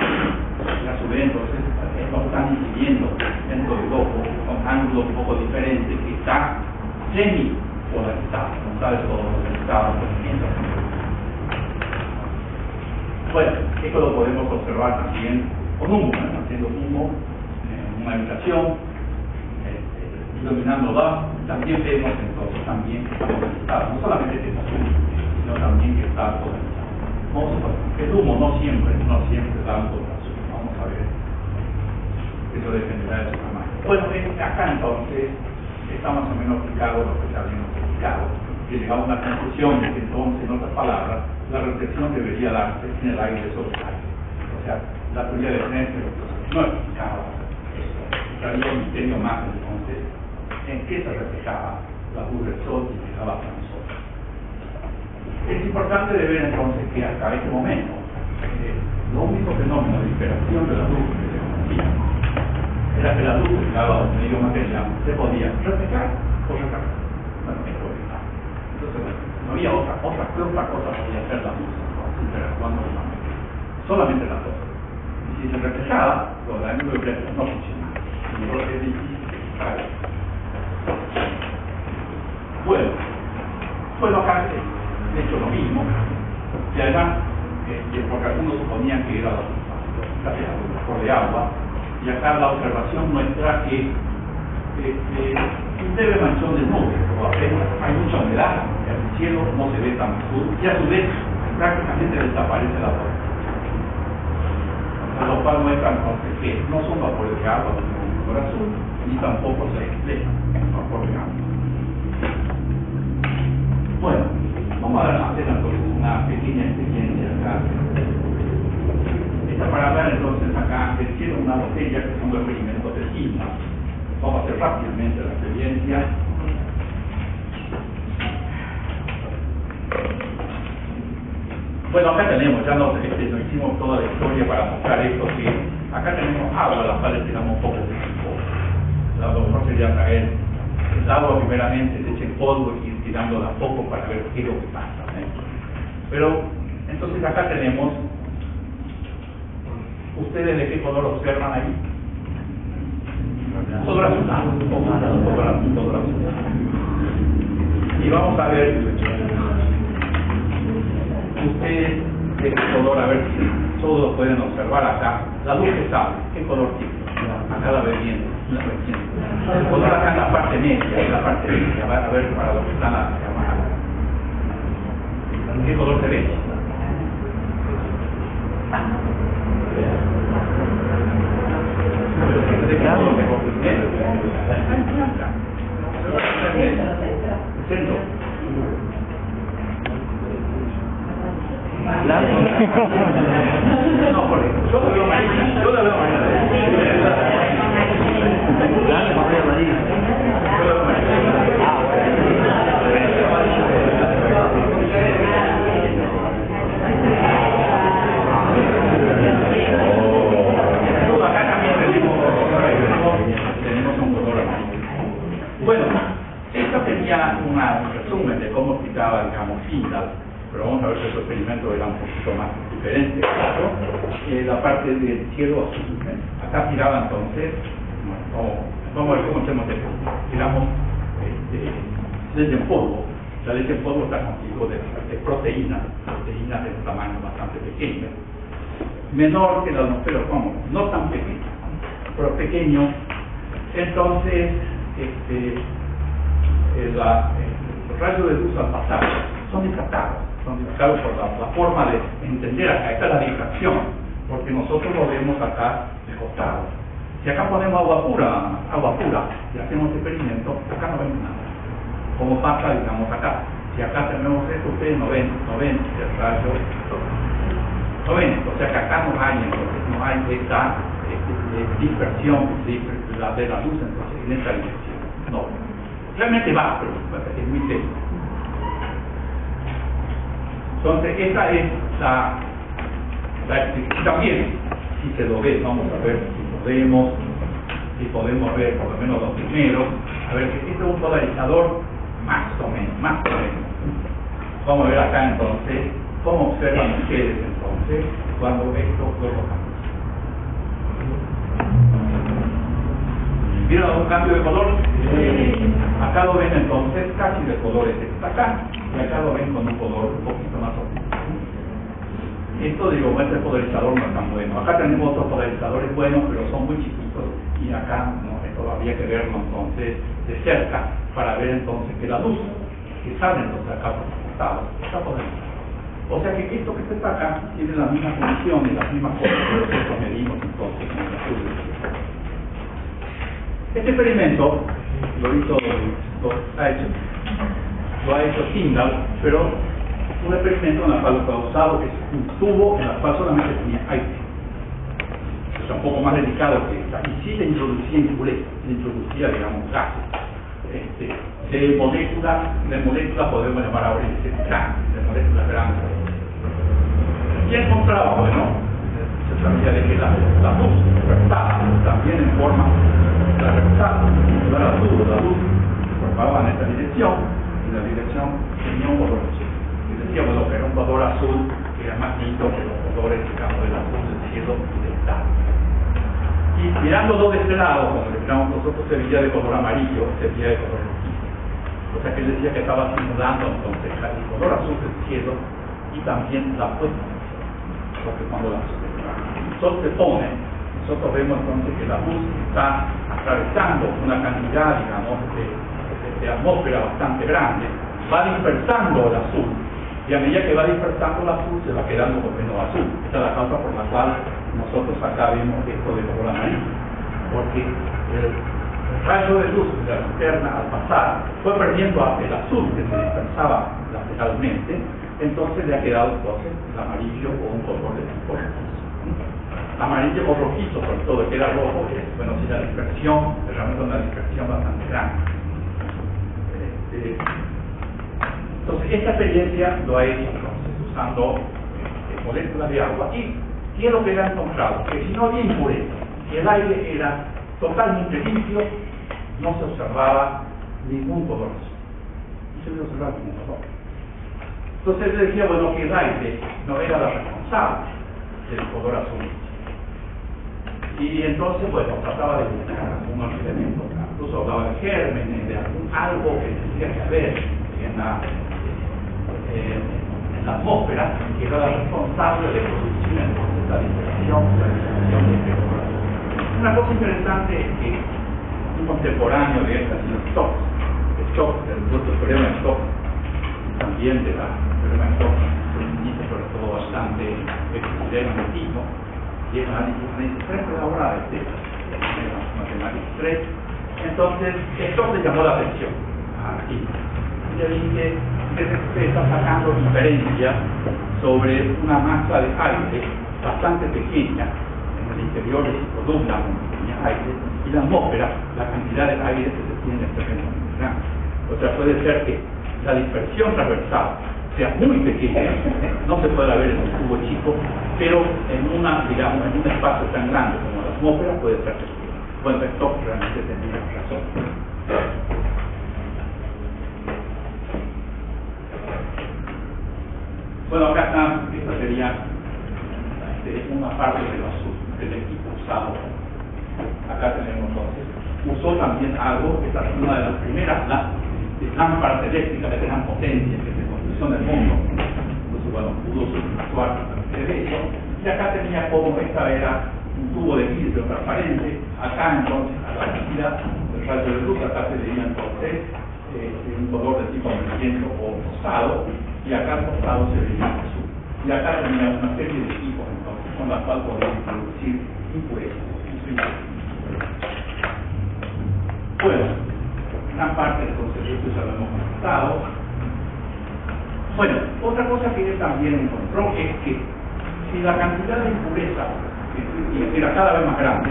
Y a su vez, entonces, nos están incidiendo dentro del ojo con ángulos un poco diferentes, que está semi-polarizado, no está del todo polarizado, bueno, esto lo podemos observar también con humo, haciendo humo en una habitación, iluminándola, también vemos entonces también que está polarizado, no solamente que está azul, sino también que está polarizado. El humo no siempre da un color azul, vamos a ver, eso dependerá de su tamaño. Bueno, acá entonces está más o menos explicado lo que está bien explicado, que llegamos a una conclusión de que entonces, en otras palabras, la reflexión debería darse en el aire sobre el aire. O sea, la teoría de French no explicaba esto, traía un misterio más entonces en qué se reflejaba la luz del sol y llegaba a nosotros. Es importante de ver entonces que hasta este momento lo único fenómeno de dispersión de la luz que se conocía era que la luz que llegaba a un medio material se podía reflejar o refractar. Bueno, esto es claro. Entonces, bueno, no había otra cosa podía hacer la luz interactuando con la materia. Solamente la luz. Y si se reflejaba, lo del ángulo de Bresler no funcionaba. Y por eso es difícil explicar esto. Bueno, acá de hecho lo mismo, y además, porque algunos suponían que era la temperatura de agua, y acá la observación muestra que un leve manchón de nubes, pero apenas hay mucha humedad, el cielo no se ve tan azul, y a su vez prácticamente desaparece la luz. Lo cual muestra entonces que no son vapores de agua, sino un color azul, ni tampoco se refleja el vapor de agua. Bueno, vamos a hacer entonces una pequeña experiencia acá. Esta para ver entonces acá el cielo una botella que son los experimentos de química. Vamos a hacer rápidamente la experiencia. Bueno, acá tenemos, ya nos hicimos toda la historia para mostrar esto, que acá tenemos agua, las cuales tiramos un poco de tiempo. Lo mejor sería voy a traer el agua primeramente, se eche el polvo y ir tirándola a poco para ver qué es lo que pasa, ¿eh? Pero, entonces acá tenemos, ¿ustedes de qué color observan ahí? Color azulado, color azulado. Y vamos a ver, ustedes de qué color, a ver si todos lo pueden observar acá. La luz que sale, ¿qué color tiene? Acá la ven bien, la ven bien. El color acá en la parte media, en la parte media, a ver para los que están acá. ¿Qué color se ve? Centro. No, porque yo lo veo amarilla. Yo la veo amarilla. Acá también tenemos un color amarillo. Bueno, esto sería un resumen de cómo explicaba, digamos, Tyndall, pero vamos a ver que su experimento era un poquito más diferente, claro. La parte del cielo azul, ¿eh? Acá tiraba entonces, vamos a ver cómo hacemos esto. Tiramos leche en polvo. La leche en polvo está constituido de proteínas de un tamaño bastante pequeño, menor que el atmósfero común, no tan pequeño, pero pequeño. Entonces, los rayos de luz al pasar son destacados por la forma de entender acá. Esta es la difracción, porque nosotros lo vemos acá de costado. Si acá ponemos agua pura y hacemos experimento, acá no vemos nada. Como pasa, digamos, acá. Si acá tenemos esto, ustedes no ven el rayo, no ven, o sea que acá no hay, entonces no hay esta dispersión de la luz entonces, en esta dirección. No, realmente va, pero es muy técnico. Entonces esta es la explicación. También, si se lo ve, vamos a ver si podemos ver por lo menos los primeros. A ver, este es un polarizador más o menos. Vamos a ver acá entonces cómo observan ustedes entonces cuando esto luego cambia. ¿Vieron algún cambio de color? Sí. Acá lo ven entonces casi de colores que está acá, y acá lo ven con un color un poquito más oscuro. Esto, digo, este polarizador no es tan bueno. Acá tenemos otros polarizadores buenos, pero son muy chiquitos, y acá no, esto habría que verlo entonces de cerca para ver entonces que la luz que sale entonces acá por los costados está polarizada. O sea que esto que está acá tiene la misma función y las mismas cosas que nosotros medimos entonces en el azul. Este experimento lo ha hecho Tyndall, pero un experimento en el cual lo que ha usado es un tubo en el cual solamente tenía aire. Es un poco más delicado que esta, y sí le introducía impurezas, le introducía, digamos, gases. De moléculas podemos llamar ahora de moléculas grandes. Y encontraba, bueno, se sabía de que la luz refractada también en forma la refractada, no era la luz formaba en esta dirección, y la dirección tenía un color azul. Y decía, bueno, que era un color azul que era más lindo que los colores, digamos, del azul del cielo occidental. Y mirándolo de este lado, como le miramos nosotros, se veía de color amarillo, se veía de color rojizo. O sea que él decía que estaba simulando entonces el color azul del cielo y también la puesta del sol. Porque cuando el sol se pone, nosotros vemos entonces que la luz está atravesando una cantidad, digamos, de atmósfera bastante grande, va dispersando el azul, y a medida que va dispersando el azul se va quedando con menos azul. Esta es la causa por la cual nosotros acá vemos esto de color amarillo, porque el rayo de luz de la linterna al pasar fue perdiendo el azul que se dispersaba lateralmente, entonces le ha quedado entonces el amarillo o un color de tipo rojizo. Amarillo o rojizo, sobre todo, que era rojo, bueno, si la dispersión, realmente una dispersión bastante grande. Entonces, esta experiencia lo ha hecho entonces usando moléculas de agua. ¿Y qué es lo que le ha encontrado? Que si no había impurezas, si el aire era totalmente limpio, no se observaba ningún color azul. No se le observaba ningún color. Entonces él decía, bueno, que Rayleigh no era la responsable del color azul. Y entonces, bueno, trataba de buscar algunos elementos, incluso hablaba de gérmenes, de algo que tendría que haber en la atmósfera, que era la responsable de producir entonces la dispersión de este color azul. Una cosa interesante es que un contemporáneo de esta, el señor Stokes, el teorema de Stokes, también de la teorema de Stokes, se indica sobre todo bastante el magnetismo, y es análisis 3 de la obra de matemáticas 3. Entonces, esto le llamó la atención aquí. Y le dije que se está sacando inferencias sobre una masa de aire bastante pequeña en el interior de su columna, con pequeña aire, y la atmósfera, la cantidad de aire que se tiene es tremendamente grande. O sea, puede ser que la dispersión transversal sea muy pequeña, no se podrá ver en un cubo chico, pero en un espacio tan grande como la atmósfera puede ser pequeña. Bueno, esto realmente tenía razón. Bueno, acá está, esta sería una parte del equipo usado. Acá tenemos entonces, usó también algo, esta es una de las primeras lámparas eléctricas de gran potencia que se construyó en el mundo. Entonces, bueno, pudo actuar de eso. Y acá tenía como esta era un tubo de vidrio transparente. Acá entonces, a la cantidad del rayo de luz, acá se veía entonces un color de tipo amarillento o rosado, y acá al costado se veía azul. Y acá tenía una serie de equipos entonces con la cual podíamos producir impurezas. Bueno, gran parte entonces de esto ya lo hemos comentado. Bueno, otra cosa que él también encontró es que si la cantidad de impureza era cada vez más grande,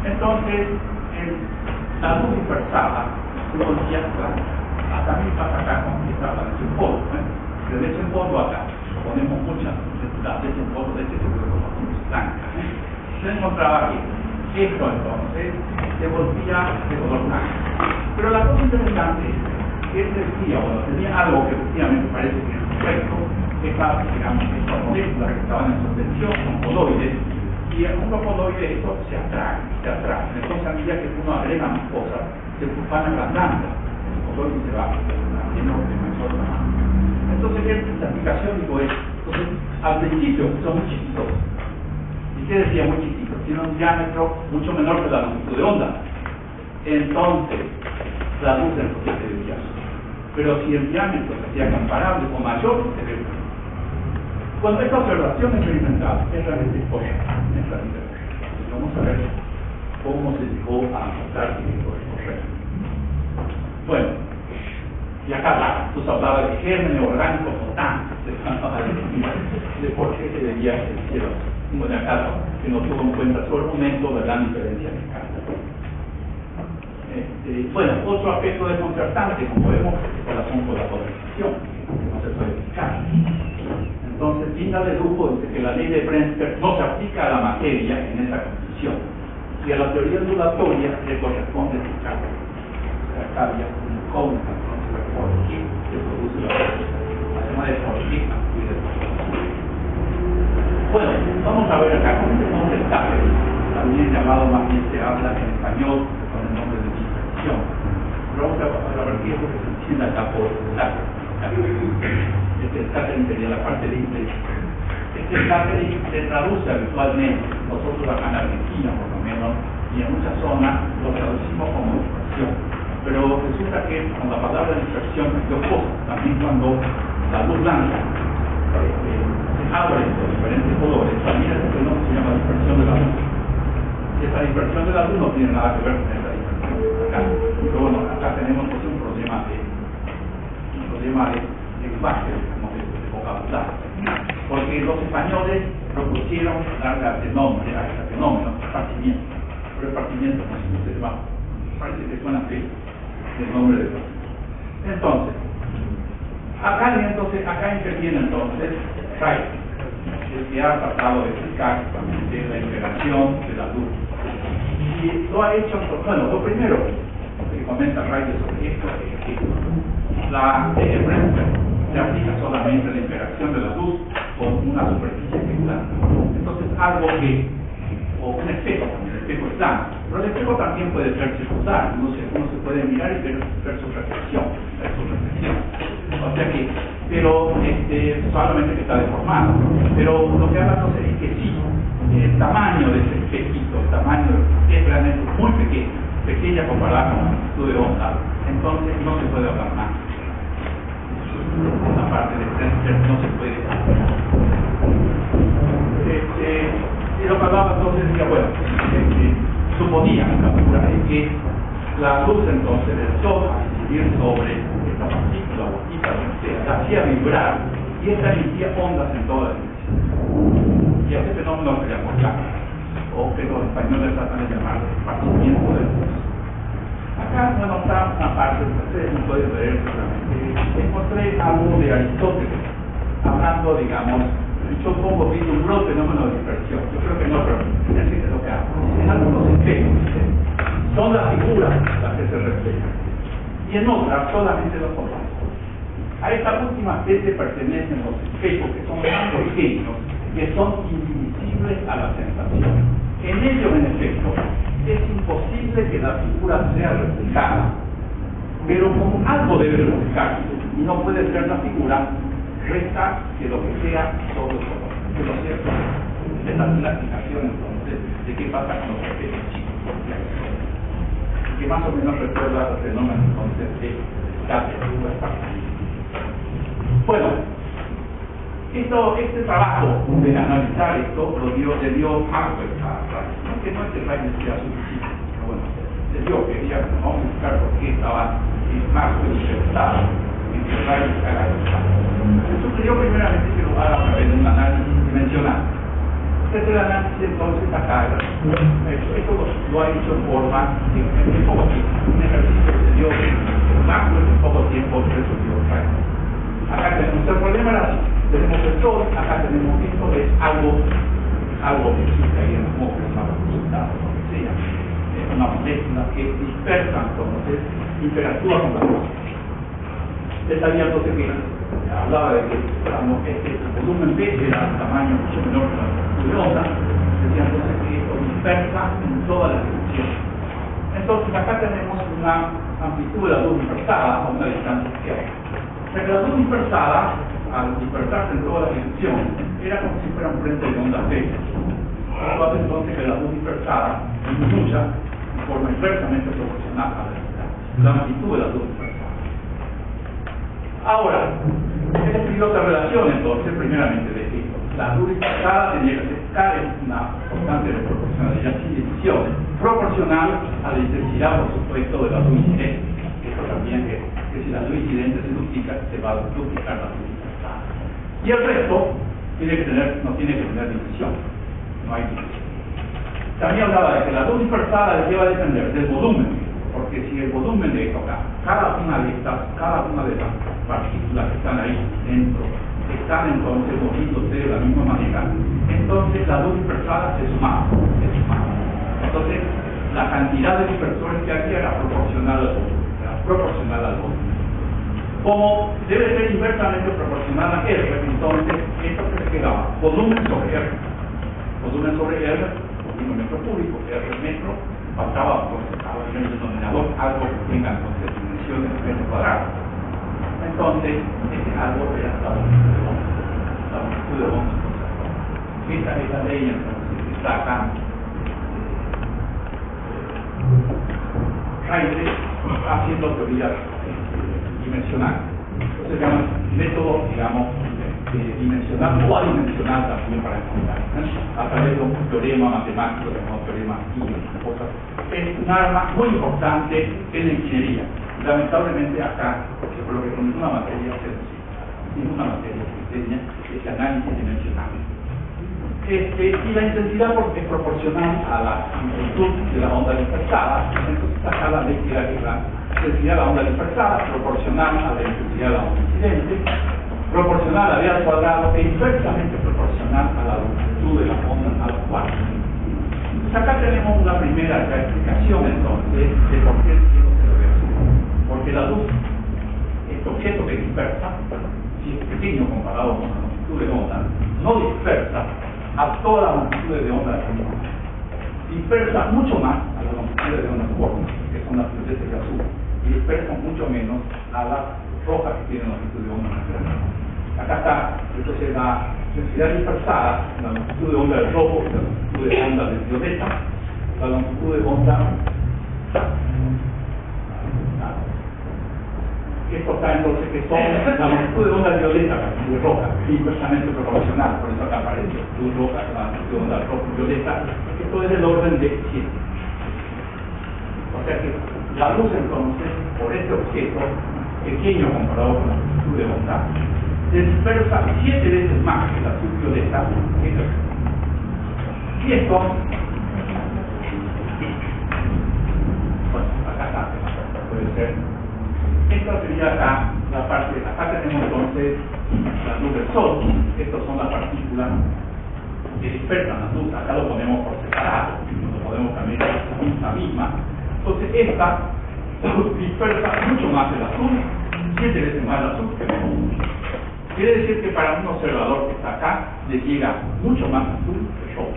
entonces la luz dispersada se volvía hasta mí pasa acá con esta desenfondo, de desenfondo acá ponemos muchas desenfondo de este tipo de cosas blancas. Se encontraba que esto entonces se volvía de color blanco. Pero la cosa interesante es que él decía, bueno, tenía algo que efectivamente parece que es correcto, estas moléculas que estaban en suspensión son coloides, y en un coloide esto se atrae. Entonces a medida que uno agrega más cosas, se van agrandando, el coloide se va haciendo de mayor tamaño. Entonces la explicación digo es, entonces al principio son muy chiquitos. ¿Y qué decía muy chiquitos? Tiene un diámetro mucho menor que la longitud de onda. Entonces, la luz entonces se veía azul. Pero si el diámetro sería comparable o mayor, se ve blanco. Cuando esta observación experimental es realmente correcta, vamos a ver cómo se llegó a notar que esto es correcto. Bueno, y acá pues hablaba de gérmenes orgánicos flotantes, de por qué se veía el cielo. Bueno, acá que no tuvo en cuenta su argumento de la diferencia de carga. Bueno, otro aspecto desconcertante, como vemos, es el asunto de la polarización, que no se puede explicar. Entonces, Linda de Lujo dice que la ley de Brenzker no se aplica a la materia en esa condición, y a la teoría ondulatoria le corresponde explicarlo. Acá había un cónico, entonces, de por qué se produce la polarización, además de por qué acude la polarización. Bueno, vamos a ver acá con el nombre Tapper, también llamado, más bien se habla en español con el nombre de dispersión. Pero vamos a ver qué es lo que se entiende acá por Tapper. Tapering sería la parte de inglés. Tapering se traduce habitualmente, nosotros acá en Argentina por lo menos, y en muchas zonas lo traducimos como dispersión. Pero resulta que con la palabra dispersión es dos cosas. También cuando la luz blanca se abre por diferentes colores, también es lo que se llama dispersión de la luz. Esa dispersión de la luz no tiene nada que ver con esa dispersión acá. Pero bueno, acá tenemos pues, un problema de lenguaje, de vocabulario. Porque los españoles propusieron darle a este fenómeno, partimiento. Pero el partimiento no se va. Parece que suena feo el nombre de Dios. Entonces, acá interviene entonces Wright, el que ha tratado de explicar la integración de la luz. Y lo ha hecho, bueno, lo primero, que comenta Rayleigh sobre esto es que la Röntgen se aplica solamente a la interacción de la luz con una superficie circular. Entonces, algo que, o un espejo, el espejo es plano, pero el espejo también puede ser circular, uno se puede mirar y ver su reflexión, o sea que, pero solamente que está deformado. Pero lo que habla entonces es que sí, el tamaño de ese espejito, el tamaño es realmente muy pequeña comparada con la amplitud de onda, entonces no se puede hablar más. Esa parte de French no se puede y lo que hablaba entonces decía, bueno, suponía en la figura de que la luz entonces del sol al incidir sobre esta partícula o gotita la hacía vibrar y esta emitía ondas en toda la dimensión. Y a este fenómeno se llama Planck, o que los españoles tratan de llamar esparcimiento de luz. Acá bueno, está una parte que ustedes no pueden leer seguramente. Encontré algo de Aristóteles, hablando, digamos, yo pongo un fenómeno de dispersión. Yo creo que no, pero es lo que hago. En algunos espejos son las figuras las que se reflejan, y en otras solamente los colores. A esta última especie pertenecen los espejos, que son tan pequeños que son invisibles a la sensación. En ellos, en efecto, es imposible que la figura sea reflejada, pero como algo debe reflejarse, y no puede ser la figura, resta que lo que sea solo el color. Que lo cierto es la explicación entonces de qué pasa con los espejos chicos, que más o menos recuerda el fenómeno entonces de la figura esparcida. Bueno, este trabajo de analizar esto le dio Maxwell a Rayleigh. No que no es que Rayleigh sea suficiente, pero bueno, le dio, quería vamos a buscar por qué estaba Maxwell interesado en que Rayleigh haga esto. Se sugirió primeramente que lo haga a través de un análisis dimensional. Este es el análisis entonces acá. Esto lo ha hecho en forma en poco tiempo. Un ejercicio que se dio Maxwell en poco tiempo resolvió Rayleigh. Acá tenemos el problema era así. Tenemos el sol, acá tenemos esto, es algo que existe ahí en el modo, una resultado, lo que sea. Es una molécula que dispersa, entonces, interactúa con la luz. Usted sabía entonces que hablaba de que el volumen B era el tamaño mucho menor que la amplitud de onda, decía entonces que esto dispersa en toda la dirección. Entonces acá tenemos una amplitud de la luz dispersada a una distancia que hay. Pero la luz dispersada, al dispersarse en toda la dirección, era como si fuera un frente de ondas B. Esto hace entonces que la luz dispersada disminuya de forma inversamente proporcional a la amplitud de la luz dispersada. Ahora, él escribió otra relación entonces, primeramente, de que la luz dispersada tenía que estar en una constante de proporcionalidad sin divisiones, proporcional a la intensidad, por supuesto, de la luz incidente. Esto también que si la luz incidente se duplica, se va a duplicar la luz dispersada. Y el resto no tiene que tener división, no hay división. También hablaba de que la luz dispersada va a depender del volumen, porque si el volumen de esto acá, cada una de las partículas que están ahí dentro, están entonces moviéndose de la misma manera, entonces la luz dispersada se sumaba. Entonces, la cantidad de dispersores que había era proporcional al volumen. Como debe ser inversamente proporcional a R, entonces esto que se quedaba, volumen sobre R, volumen metro cúbico, R metro, pasaba por en el denominador algo que tenga entonces dimensiones de metro cuadrado. Entonces, ese algo era la longitud de onda. Esta ley entonces está acá. Rayleigh haciendo teoría dimensional. Entonces se llama método, digamos, dimensional o adimensional también para encontrar, a través de un teorema matemático, llamado teorema I. Es un arma muy importante en la ingeniería. Lamentablemente acá, por lo que con ninguna materia se enseña ese análisis dimensional. Y la intensidad es proporcional a la amplitud de la onda dispersada. Entonces acá la ley que la intensidad de la onda dispersada proporcional a la intensidad de la onda incidente, proporcional a la V al cuadrado e inversamente proporcional a la longitud de la onda al cuadrado. Entonces acá tenemos una primera explicación entonces de por qué el cielo se que la luz, este objeto que dispersa, si es pequeño comparado con la longitud de onda, no dispersa a todas las longitudes de onda de la luz. Dispersa mucho más a las longitudes de onda cortas, que son las celestes y azul, y dispersa mucho menos a las rojas que tienen longitud de onda más grande. Acá está, entonces, la densidad dispersada, la longitud de onda del rojo, la longitud de onda del violeta, la longitud de onda. Esto está entonces que son la longitud de onda violeta, la longitud de roja, inversamente proporcional, por eso acá aparece luz roja, la longitud de onda roja violeta, esto es del orden de 7. O sea que la luz entonces, por este objeto, pequeño comparado con la longitud de onda, se dispersa 7 veces más que la luz violeta que el. Y esto, bueno, acá está, puede ser. Esta sería acá la parte, acá tenemos entonces la luz del sol, estas son las partículas que dispersan la luz, acá lo ponemos por separado, lo podemos también la misma. Entonces esta dispersa mucho más el azul, 7 veces más el azul que el rojo. Quiere decir que para un observador que está acá le llega mucho más azul que rojo.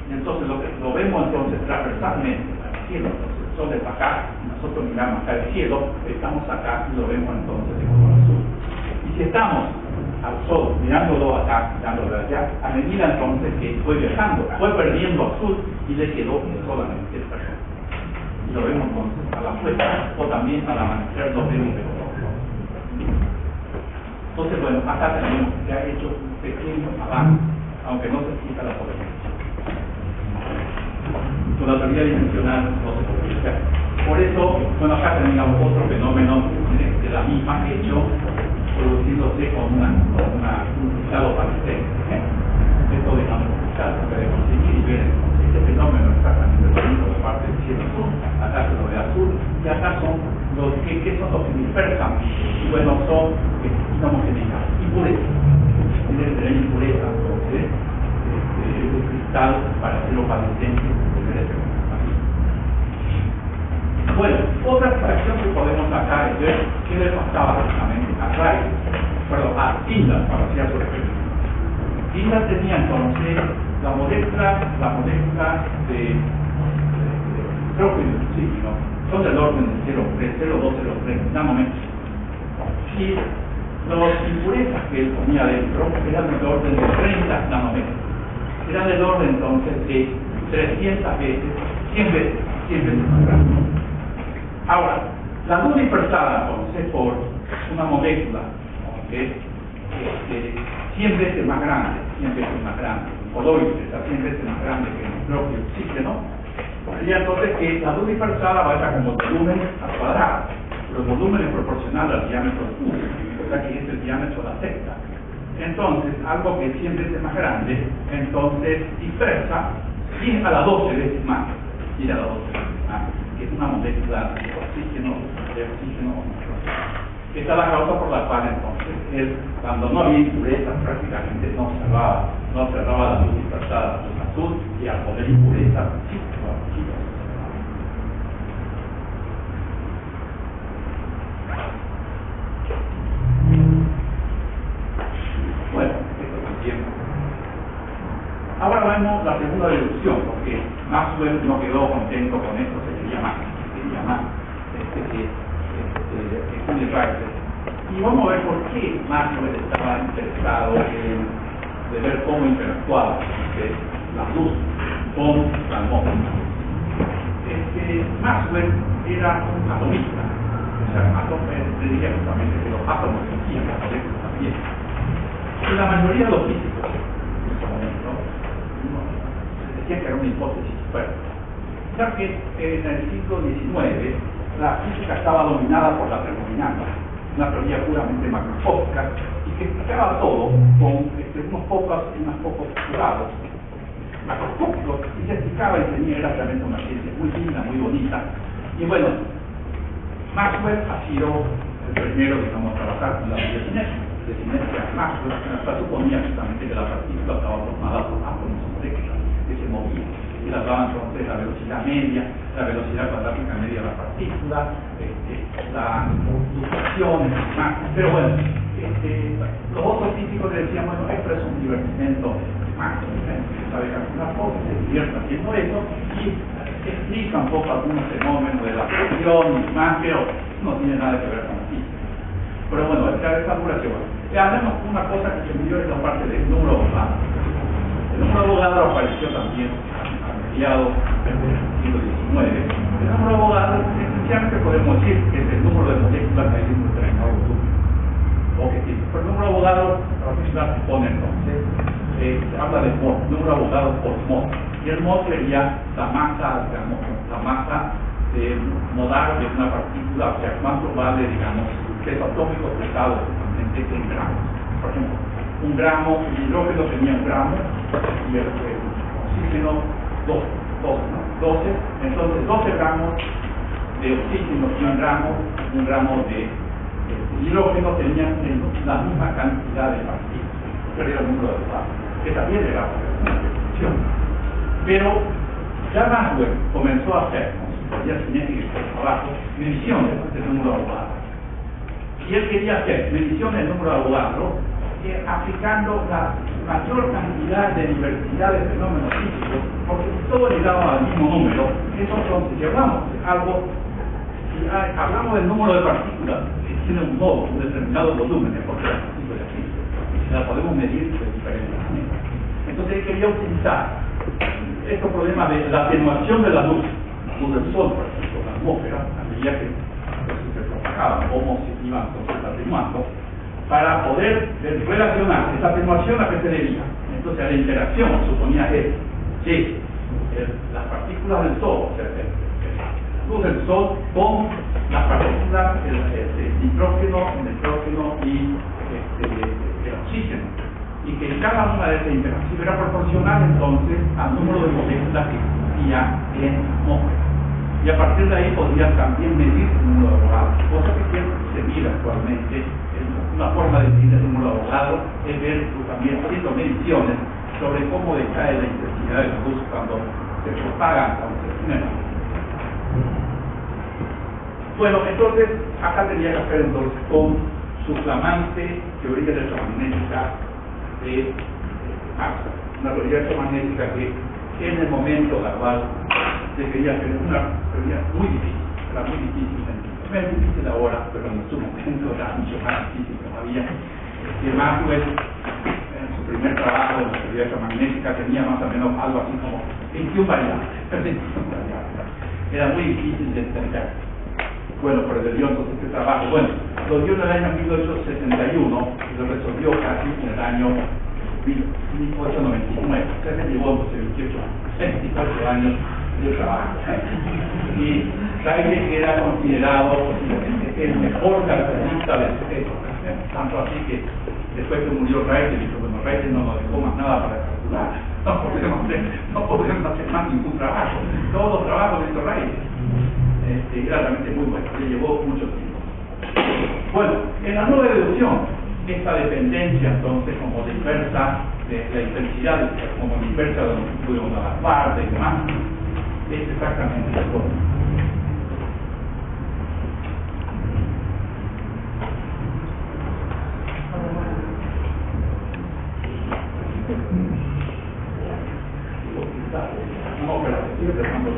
Y entonces lo vemos entonces transversalmente al cielo. Entonces el sol está acá, nosotros miramos acá el cielo, estamos acá y lo vemos entonces de color azul. Y si estamos al sol mirándolo acá, mirándolo allá, a medida entonces que fue viajando, fue perdiendo azul y le quedó solamente el rojo. Y lo vemos entonces a la puesta o también al amanecer lo vemos de color rojo. Entonces, bueno, acá tenemos que ha hecho un pequeño avance, aunque no se explica la polémica. Con la teoría dimensional no se puede explicar. Por eso, bueno, acá tenemos otro fenómeno de la misma hecho, produciéndose con un cristalo paristente. Esto dejamos explicar, porque de conseguir y ver este fenómeno exactamente lo mismo de parte del cielo azul, acá se lo ve azul, y acá son los que son los que dispersan, y bueno, son homogeneidad, impureza. Tiene que tener impureza, entonces, el cristal para ser opalescente. Bueno, otra extracción que podemos sacar es ver qué le pasaba justamente a Rice, perdón, a Tyndall, para hacer su experimento. Tyndall tenía entonces la molécula de hidrógeno líquido, son del orden de 0,203 nanómetros. Y las impurezas que él ponía dentro eran del orden de 30 nanómetros. Eran del orden entonces de 300 veces, 100 veces más grande. Ahora, la luz dispersada entonces por una molécula que es 100 veces más grande, coloide, está 100 veces más grande que el propio oxígeno, sería entonces que la luz dispersada vaya como volumen al cuadrado, pero el volumen es proporcional al diámetro del cubo, o sea que es el diámetro de la secta. Entonces, algo que es 100 veces más grande, entonces dispersa 10 a la 12 veces más, 10 a la 12 veces más, que es una molécula de oxígeno Esta es la causa por la cual entonces él, cuando no había impurezas, prácticamente no observaba la luz dispersada, la luz azul, y al poner impurezas, sí. Bueno, esto es el tiempo. Ahora vemos la segunda deducción, porque Maxwell no quedó contento con esto, se quería más. Y vamos a ver por qué Maxwell estaba interesado de ver cómo interactuaba la luz con la atmósfera. Maxwell era un atomista, o sea, le diría justamente que los átomos existían, las moléculas también. Y la mayoría de los físicos en ese momento decían que era una hipótesis fuerte, ya que en el siglo XIX la física estaba dominada por la termodinámica, una teoría puramente macroscópica y que explicaba todo con unos pocos postulados macroscópicos, y se explicaba y tenía realmente una ciencia muy linda, muy bonita. Y bueno, Maxwell ha sido el primero, digamos, a trabajar con la teoría de sinergia. Maxwell suponía justamente que la partícula estaba formada por átomos o moléculas que se movían, y las daban entonces la velocidad media, la velocidad cuadrática media de la partícula, partícula, la fluctuación, pero bueno, los otros físicos decían, bueno, esto es un divertimento máximo, se sabe calcular poco, se divierte haciendo eso, y explica un poco algunos fenómenos de la fusión y más, pero no tiene nada que ver con la física. Pero bueno, esta duración. Hablemos una cosa que se midió en la parte del número Avogadro. El número Avogadro apareció también a mediados del siglo XIX. El número Avogadro, esencialmente podemos decir que es el número de moléculas que hay en un determinado volumen. Pero el número Avogadro, se pone entonces, se habla de mol, número Avogadro por mol. Y el mol sería la masa, digamos, la masa modal de una partícula, o sea, cuánto vale, digamos, peso atómico pesado en gramos. Por ejemplo, un gramo, el hidrógeno tenía un gramo y el oxígeno 12, entonces 12 gramos de oxígeno y un gramo de hidrógeno tenían la misma cantidad de partículas, pero era el número de Avogadro, que también era una definición. Pero ya Maxwell comenzó a hacer, ya tenía que ir por abajo, mediciones del número de Avogadro. Y él quería hacer mediciones del número de Avogadro aplicando la mayor cantidad de diversidad de fenómenos físicos, porque si todo llegaba al mismo número, entonces si hablamos del número de partículas que tiene un modo, un determinado volumen, porque la partícula es física, y la podemos medir de diferentes maneras. Entonces él quería utilizar estos problemas de la atenuación de la luz del sol, por ejemplo, la atmósfera, a medida que se propagaban, cómo se iban atenuando, para poder relacionar esa atenuación a qué se debía. Entonces a la interacción suponía que las partículas del sol, o sea, la luz del sol con las partículas del nitrógeno y el oxígeno, y que cada una de esas interacciones era proporcional entonces al número de moléculas que existía en la atmósfera. Y a partir de ahí podrían también medir el número de Avogadro, cosa que se mide actualmente. Una forma de medir el número de Avogadro es ver también haciendo mediciones sobre cómo decae la intensidad de la luz cuando se propaga a un segmento. Bueno, entonces acá tenía que hacer entonces con su flamante teoría electromagnética de Maxwell, una teoría electromagnética que en el momento la cual se quería hacer una teoría muy difícil, era muy difícil, no es difícil ahora, pero en su momento era mucho más difícil todavía. Maxwell, en su primer trabajo de la teoría electromagnética, tenía más o menos algo así como 21 variables. Era muy difícil de entender. Bueno, pero le dio entonces este trabajo. Bueno, lo dio en el año 1861 y lo resolvió casi en el año 1899. Se me llevó entonces 28 años de trabajo. Y Rayleigh era considerado el mejor caracterista del sujeto. Tanto así que después que murió Rayleigh, dijo, bueno, Rayleigh no nos dejó más nada para calcular. No podemos hacer más ningún trabajo. Todos los trabajos de Rayleigh. Era realmente muy bueno, le llevó mucho tiempo. Bueno, en la nueva deducción, esta dependencia entonces como dispersa de la intensidad, como dispersa de longitud de las partes y demás, es exactamente lo mismo. No, pero estoy dejando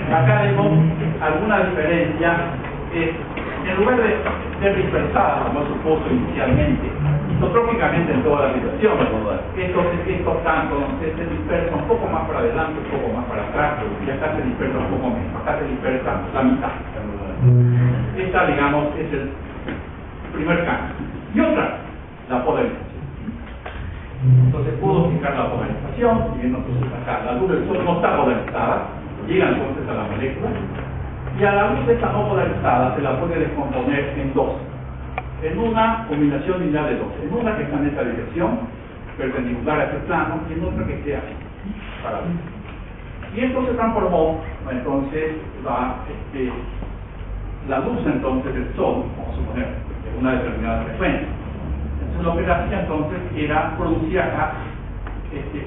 acá vemos alguna diferencia. En lugar de ser dispersada, como supuso inicialmente, isotrópicamente en toda la situación, estos tantos se dispersan un poco más para adelante, un poco más para atrás, y acá se dispersa un poco menos, acá se dispersa la mitad. Esta, digamos, es el primer cambio. Y otra, la polarización. Entonces puedo fijar la polarización, y viendo entonces acá, la luz del sol no está polarizada, llega entonces a la molécula, y a la luz de esta no polarizada se la puede descomponer en dos, en una combinación lineal de dos, en una que está en esta dirección, perpendicular a este plano, y en otra que esté así, para arriba. Y esto se transformó, entonces, la luz entonces del sol, vamos a suponer, de una determinada frecuencia. Entonces lo que hacía entonces era producir acá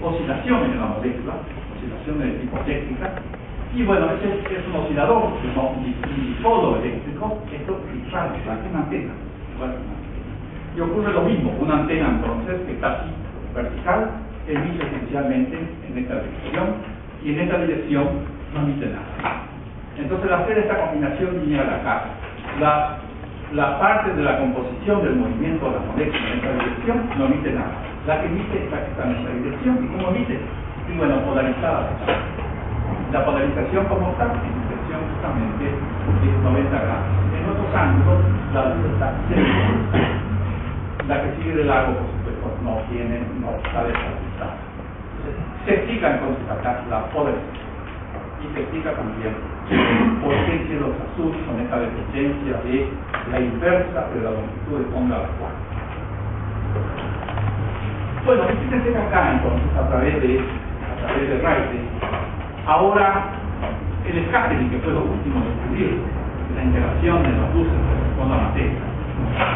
oscilaciones en la molécula, reacciones de tipo eléctrica. Y bueno, este es un oscilador, un dipolo eléctrico, esto es una antena. Y ocurre lo mismo, una antena entonces que está así vertical, emite esencialmente en esta dirección, y en esta dirección no emite nada. Entonces, al hacer esta combinación lineal acá, la parte de la composición del movimiento de la molécula en esta dirección no emite nada. La que emite es la que está en esta dirección. ¿Y cómo emite? Y bueno, polarizada. La polarización como tal es dirección justamente de 90 grados. En otros ángulos, la luz está cerca. La que sigue de largo, por supuesto, no está desestabilizada. Se explica entonces acá la polarización. Y se explica también por qué el cielo es azul con esta deficiencia de la inversa de la longitud de onda a la cual. Bueno, fíjense que acá entonces, a través de Rayleigh, ahora el scattering, que fue lo último de descubrir, la interacción de las luces con la materia,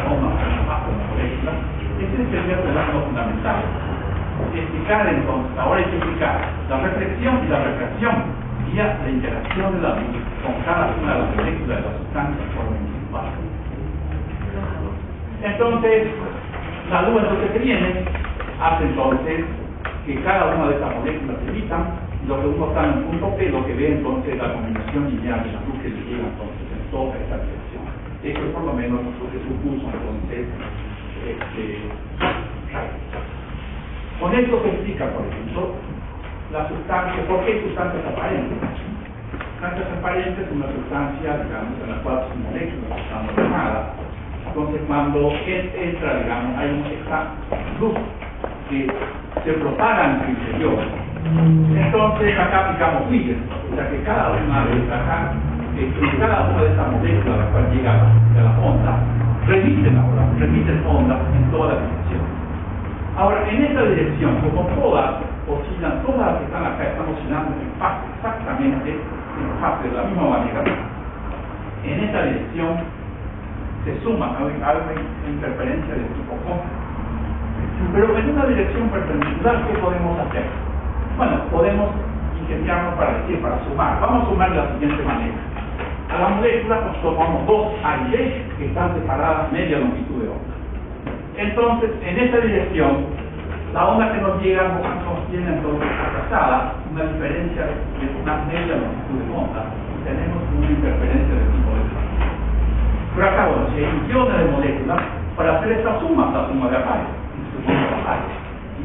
con la molécula, ese es el fenómeno fundamental. Explicar entonces, ahora hay que explicar la reflexión y la refracción y la interacción de la luz con cada una de las moléculas de la sustancia principal. Entonces, la luz entonces que viene hace entonces que cada una de estas moléculas se evitan, y lo que uno está en un punto P, lo que ve entonces es la combinación lineal de la luz que le llega entonces en toda esta dirección. Eso es por lo menos lo que supuso entonces con esto se explica, por ejemplo, la sustancia. ¿Por qué sustancias aparentes? Sustancias aparentes es una sustancia, digamos, en la cual sus moléculas están ordenadas. Entonces, cuando entra, digamos, hay esta luz que se propaga en su interior. Entonces, acá aplicamos Huygens, o sea que cada una de estas moléculas a las cuales llega a la onda, remiten ondas en todas las direcciones. Ahora, en esta dirección, como todas oscilan, todas las que están acá están oscilando en fase, exactamente en fase de la misma manera, en esta dirección se suma a una interferencia de tipo cósmico. Pero en una dirección perpendicular, ¿qué podemos hacer? Bueno, podemos ingeniarnos para sumar. Vamos a sumar de la siguiente manera. A la molécula pues tomamos dos A y B que están separadas media longitud de onda. Entonces, en esta dirección, la onda que nos llega nos tiene entonces atrasada una diferencia de una media longitud de onda y tenemos una interferencia de tipo de fase. Pero acá, bueno, si hay millones de moléculas, para hacer esta suma, la suma de pares,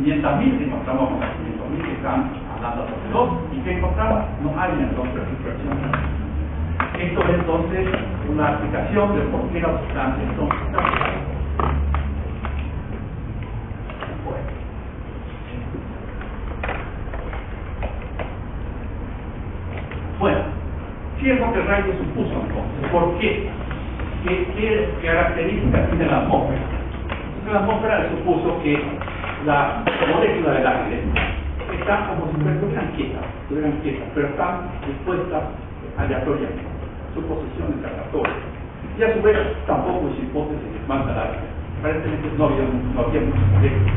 500.000 que encontramos con las 500.000 que están hablando sobre 2 y que encontramos, no hay entonces dispersión. Esto es entonces una aplicación de por qué las sustancias son sustancias. Bueno, ¿qué es lo que Rayleigh supuso entonces? ¿Por qué? ¿Qué características tiene la atmósfera? Entonces, la atmósfera le supuso que la molécula del aire está como si estuvieran quietas, pero están dispuestas aleatoriamente, su posición es aleatoria. Y a su vez, tampoco es hipótesis de masa al aire. Aparentemente no había muchos moléculas.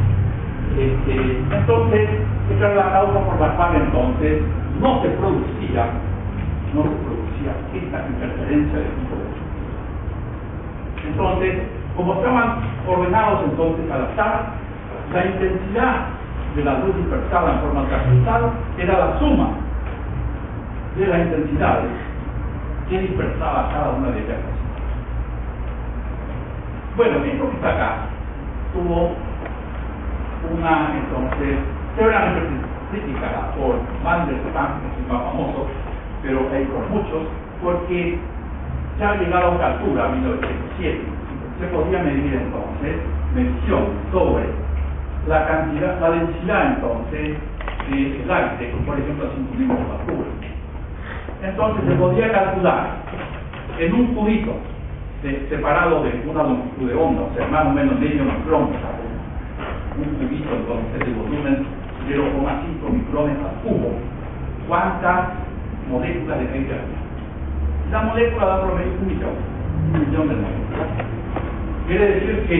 Entonces, esta es la causa por la cual entonces no se producía esta interferencia de tipo de luz. Entonces, como estaban ordenados entonces al azar, la intensidad de la luz dispersada en forma transversal era la suma de las intensidades que dispersaba cada una de ellas. Bueno, esto que está acá tuvo una entonces seguramente criticada por Mandelstam, que es el más famoso, pero hay por muchos, porque ya ha llegado a esta altura, 1907, se podía medir entonces medición sobre la cantidad, la densidad entonces del aire, por ejemplo, a 5.000 de altura. Entonces se podía calcular en un cubito separado de una longitud de onda, o sea, más o menos medio micrón, un cubito entonces de volumen 0,5 micrones al cubo, cuántas moléculas de aire había. La molécula da promedio 1 millón de moléculas. Quiere decir que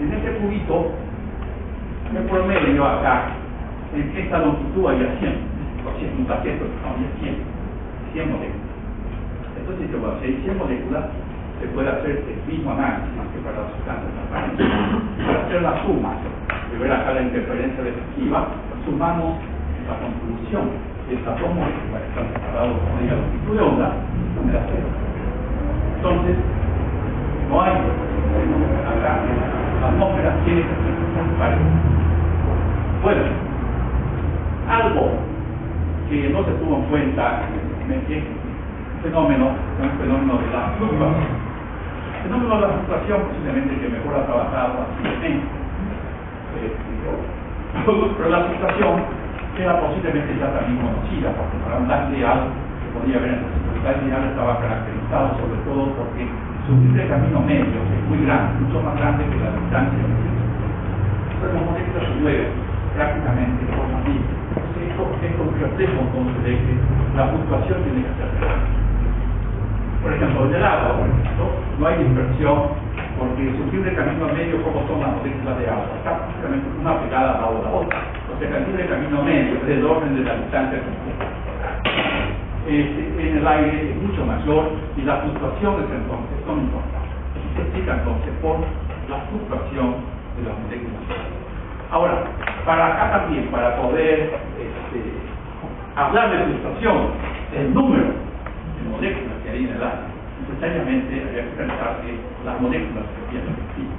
en este cubito En promedio acá, en esta longitud había 100, un paciente había 100 moléculas. Entonces, si hay 100 moléculas, se puede hacer el mismo análisis que para las sustancias transparentes. Para hacer la suma, de ver acá la interferencia defectiva, sumamos la contribución de estas dos moléculas que están separadas con la longitud de onda, me da cero. Entonces, no hay acá, la atmósfera tiene que ser transparente. Bueno, algo que no se tuvo en cuenta es un fenómeno de la fluctuación. El fenómeno de la fluctuación, posiblemente que mejor ha trabajado así, pero la fluctuación era posiblemente ya también conocida, porque para un gas ideal que podía haber en el gas ideal estaba caracterizado sobre todo porque su libre camino medio es muy grande, mucho más grande que la distancia de entonces las moléculas se mueven prácticamente de forma libre. Esto refleja entonces de que la fluctuación tiene que ser real. Por ejemplo, en el agua, no hay dispersión porque su libre camino medio, como son las moléculas de agua, está prácticamente una pegada a la otra. O sea, el libre camino medio es del orden de la distancia que en el aire es mucho mayor y las fluctuaciones entonces son importantes. Eso se explica entonces por la fluctuación de las moléculas. Ahora, para acá también, para poder hablar de fluctuación, el número de moléculas que hay en el aire, necesariamente habría que pensar que las moléculas se pierden efectivas.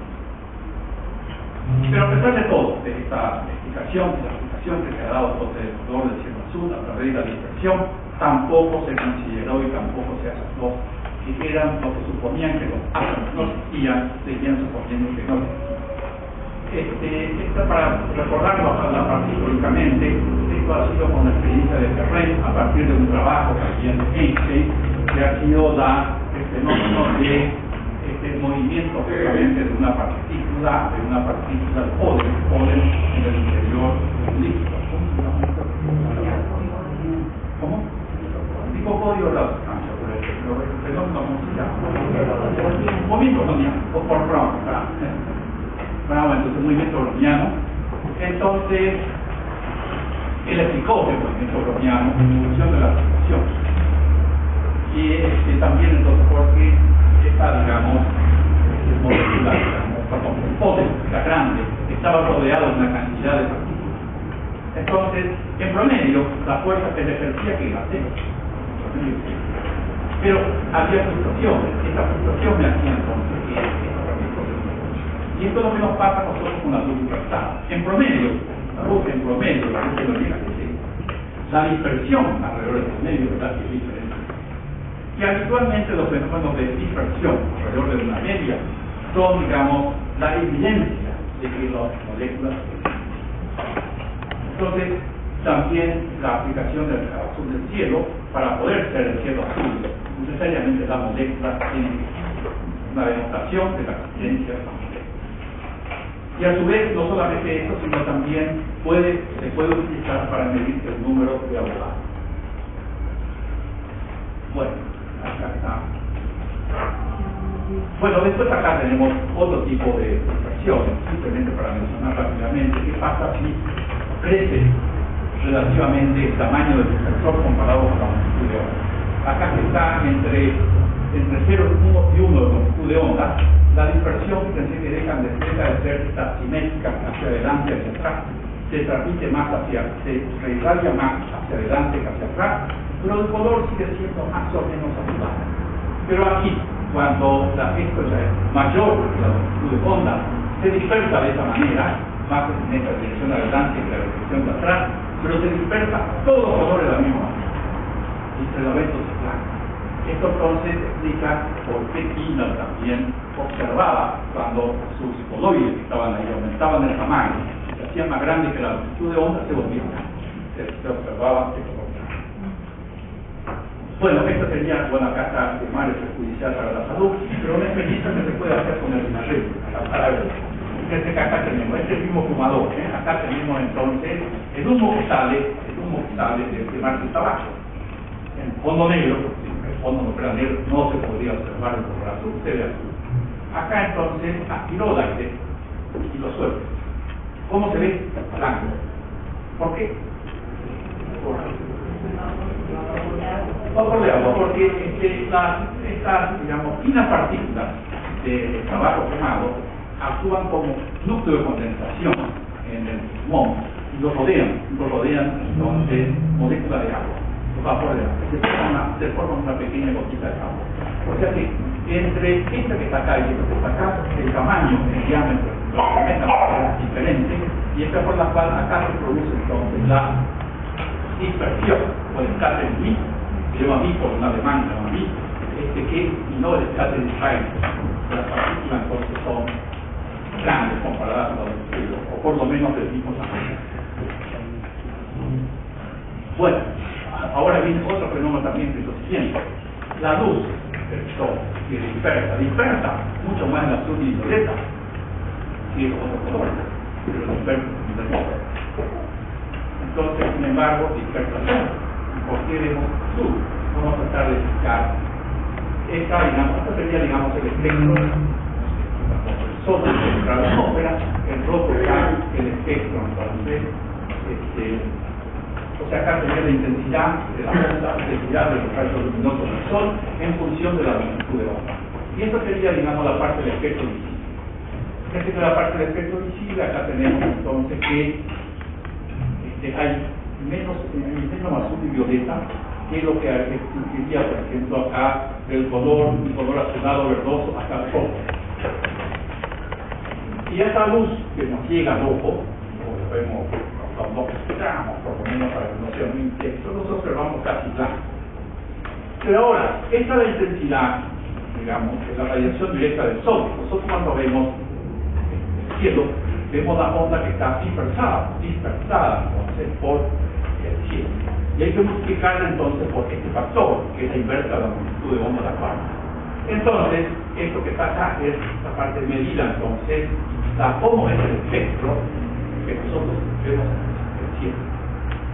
Pero a pesar de todo, de esta explicación, de la explicación que se ha dado sobre el color del cielo azul a través de la dispersión, tampoco se consideró y tampoco se aceptó que eran lo que suponían que los átomos no existían, seguían suponiendo que no existían. Esto para recordarlo partículas, esto ha sido con la experiencia de Ferré a partir de un trabajo también de Einstein, que ha sido el fenómeno de movimiento justamente de una partícula de polen en el interior del líquido. ¿Cómo? Digo código de la sustancia, pero el fenómeno musical. Movimiento browniano, o por Brown, entonces movimiento browniano. Entonces, él explicó el movimiento browniano en función de la situación. Y también entonces porque esta, digamos, molécula, el polen, la grande, estaba rodeado de una cantidad de partículas. Entonces, en promedio, la fuerza que le ejercía que iba a ser. Pero había fluctuaciones, esta fluctuación me hacía entonces y esto es lo que nos pasa a nosotros con la luz dispersada. En promedio, la luz que no llega que sí. La dispersión alrededor del medio, ¿verdad?, que es diferente. Y habitualmente los fenómenos de dispersión alrededor de una media son, digamos, la evidencia de que las moléculas existen. Entonces, también la aplicación del azul del cielo, para poder ser el cielo azul, necesariamente la molécula tiene una demostración de la existencia de la molécula. Y a su vez, no solamente esto, sino también se puede utilizar para medir el número de Avogadro. Bueno, acá está. Bueno, después acá tenemos otro tipo de dispersiones, simplemente para mencionar rápidamente qué pasa si crece relativamente el tamaño del dispersor comparado con la longitud de onda. Acá que está entre 0 y 1 de longitud de onda, la dispersión que deja de ser simétrica hacia adelante, hacia atrás, se transmite más se irradia más hacia adelante que hacia atrás, pero el color sigue siendo más o menos azulado. Pero aquí, cuando esto ya es mayor que la longitud de onda, se dispersa de esa manera, más en esta dirección adelante que la dirección de atrás, pero se dispersa todos los colores de la misma manera, y se lo ve entonces blanco. Esto entonces explica por qué Kinel también observaba cuando sus coloides que estaban ahí aumentaban el tamaño, se hacían más grandes que la longitud de onda, se volvían blancos. Se observaba esto por blanco. Bueno, esto sería, acá está el mar es perjudicial para la salud, pero una experiencia que se puede hacer con el vinagre, para ver. Acá tenemos, este es el mismo fumador, acá tenemos entonces el humo que sale de quemar el tabaco. En fondo negro, el fondo no fuera negro, no se podría observar el color azul, se ve azul. Acá entonces aspiró el aire y lo suelta. ¿Cómo se ve? Blanco. ¿Por qué? Por de agua, porque estas, digamos, finas partículas de tabaco quemado actúan como núcleo de condensación en el pulmón y lo rodean entonces moléculas de agua, los vapores de agua, se forma una pequeña gotita de agua. O sea que entre esta que está acá y esta que está acá, el tamaño, el diámetro, es diferente, y esta por la cual acá se produce entonces la dispersión o el scattering, que lleva a mí por un alemán, llama a mí, que y no el scattering time. Las partículas entonces son grandes comparadas con los fluidos, o por lo menos del mismo tamaño. Bueno, ahora viene otro fenómeno también que es lo siguiente. La luz del sol que dispersa mucho más el azul y violeta que los otros colores, pero dispersa del modo. Entonces, sin embargo, dispersación. ¿Por qué vemos azul? Vamos a tratar de explicar. Esta sería, digamos, el espectro. El sol entra a la atmósfera, el rojo está el espectro, entonces, o sea, acá sería la intensidad de la onda, la intensidad de los rayos luminosos del sol en función de la longitud de onda. Y esto sería, digamos, la parte del espectro visible. Esta es la parte del espectro visible. Acá tenemos entonces que hay menos azul y violeta, que es lo que existiría, por ejemplo, acá del color azulado verdoso hasta el rojo. Y esta luz que nos llega al ojo, como lo vemos cuando observamos, por lo menos para que no sea muy intenso, nosotros observamos casi blanco. Pero ahora, esta es la intensidad, digamos, de la radiación directa del sol. Nosotros cuando vemos el cielo, vemos la onda que está dispersada entonces por el cielo. Y hay que multiplicarla entonces por este factor, que es la inversa de la longitud de onda de la cuarta. Entonces, esto que está acá es la parte medida, entonces, cómo es el espectro que nosotros vemos en el cielo.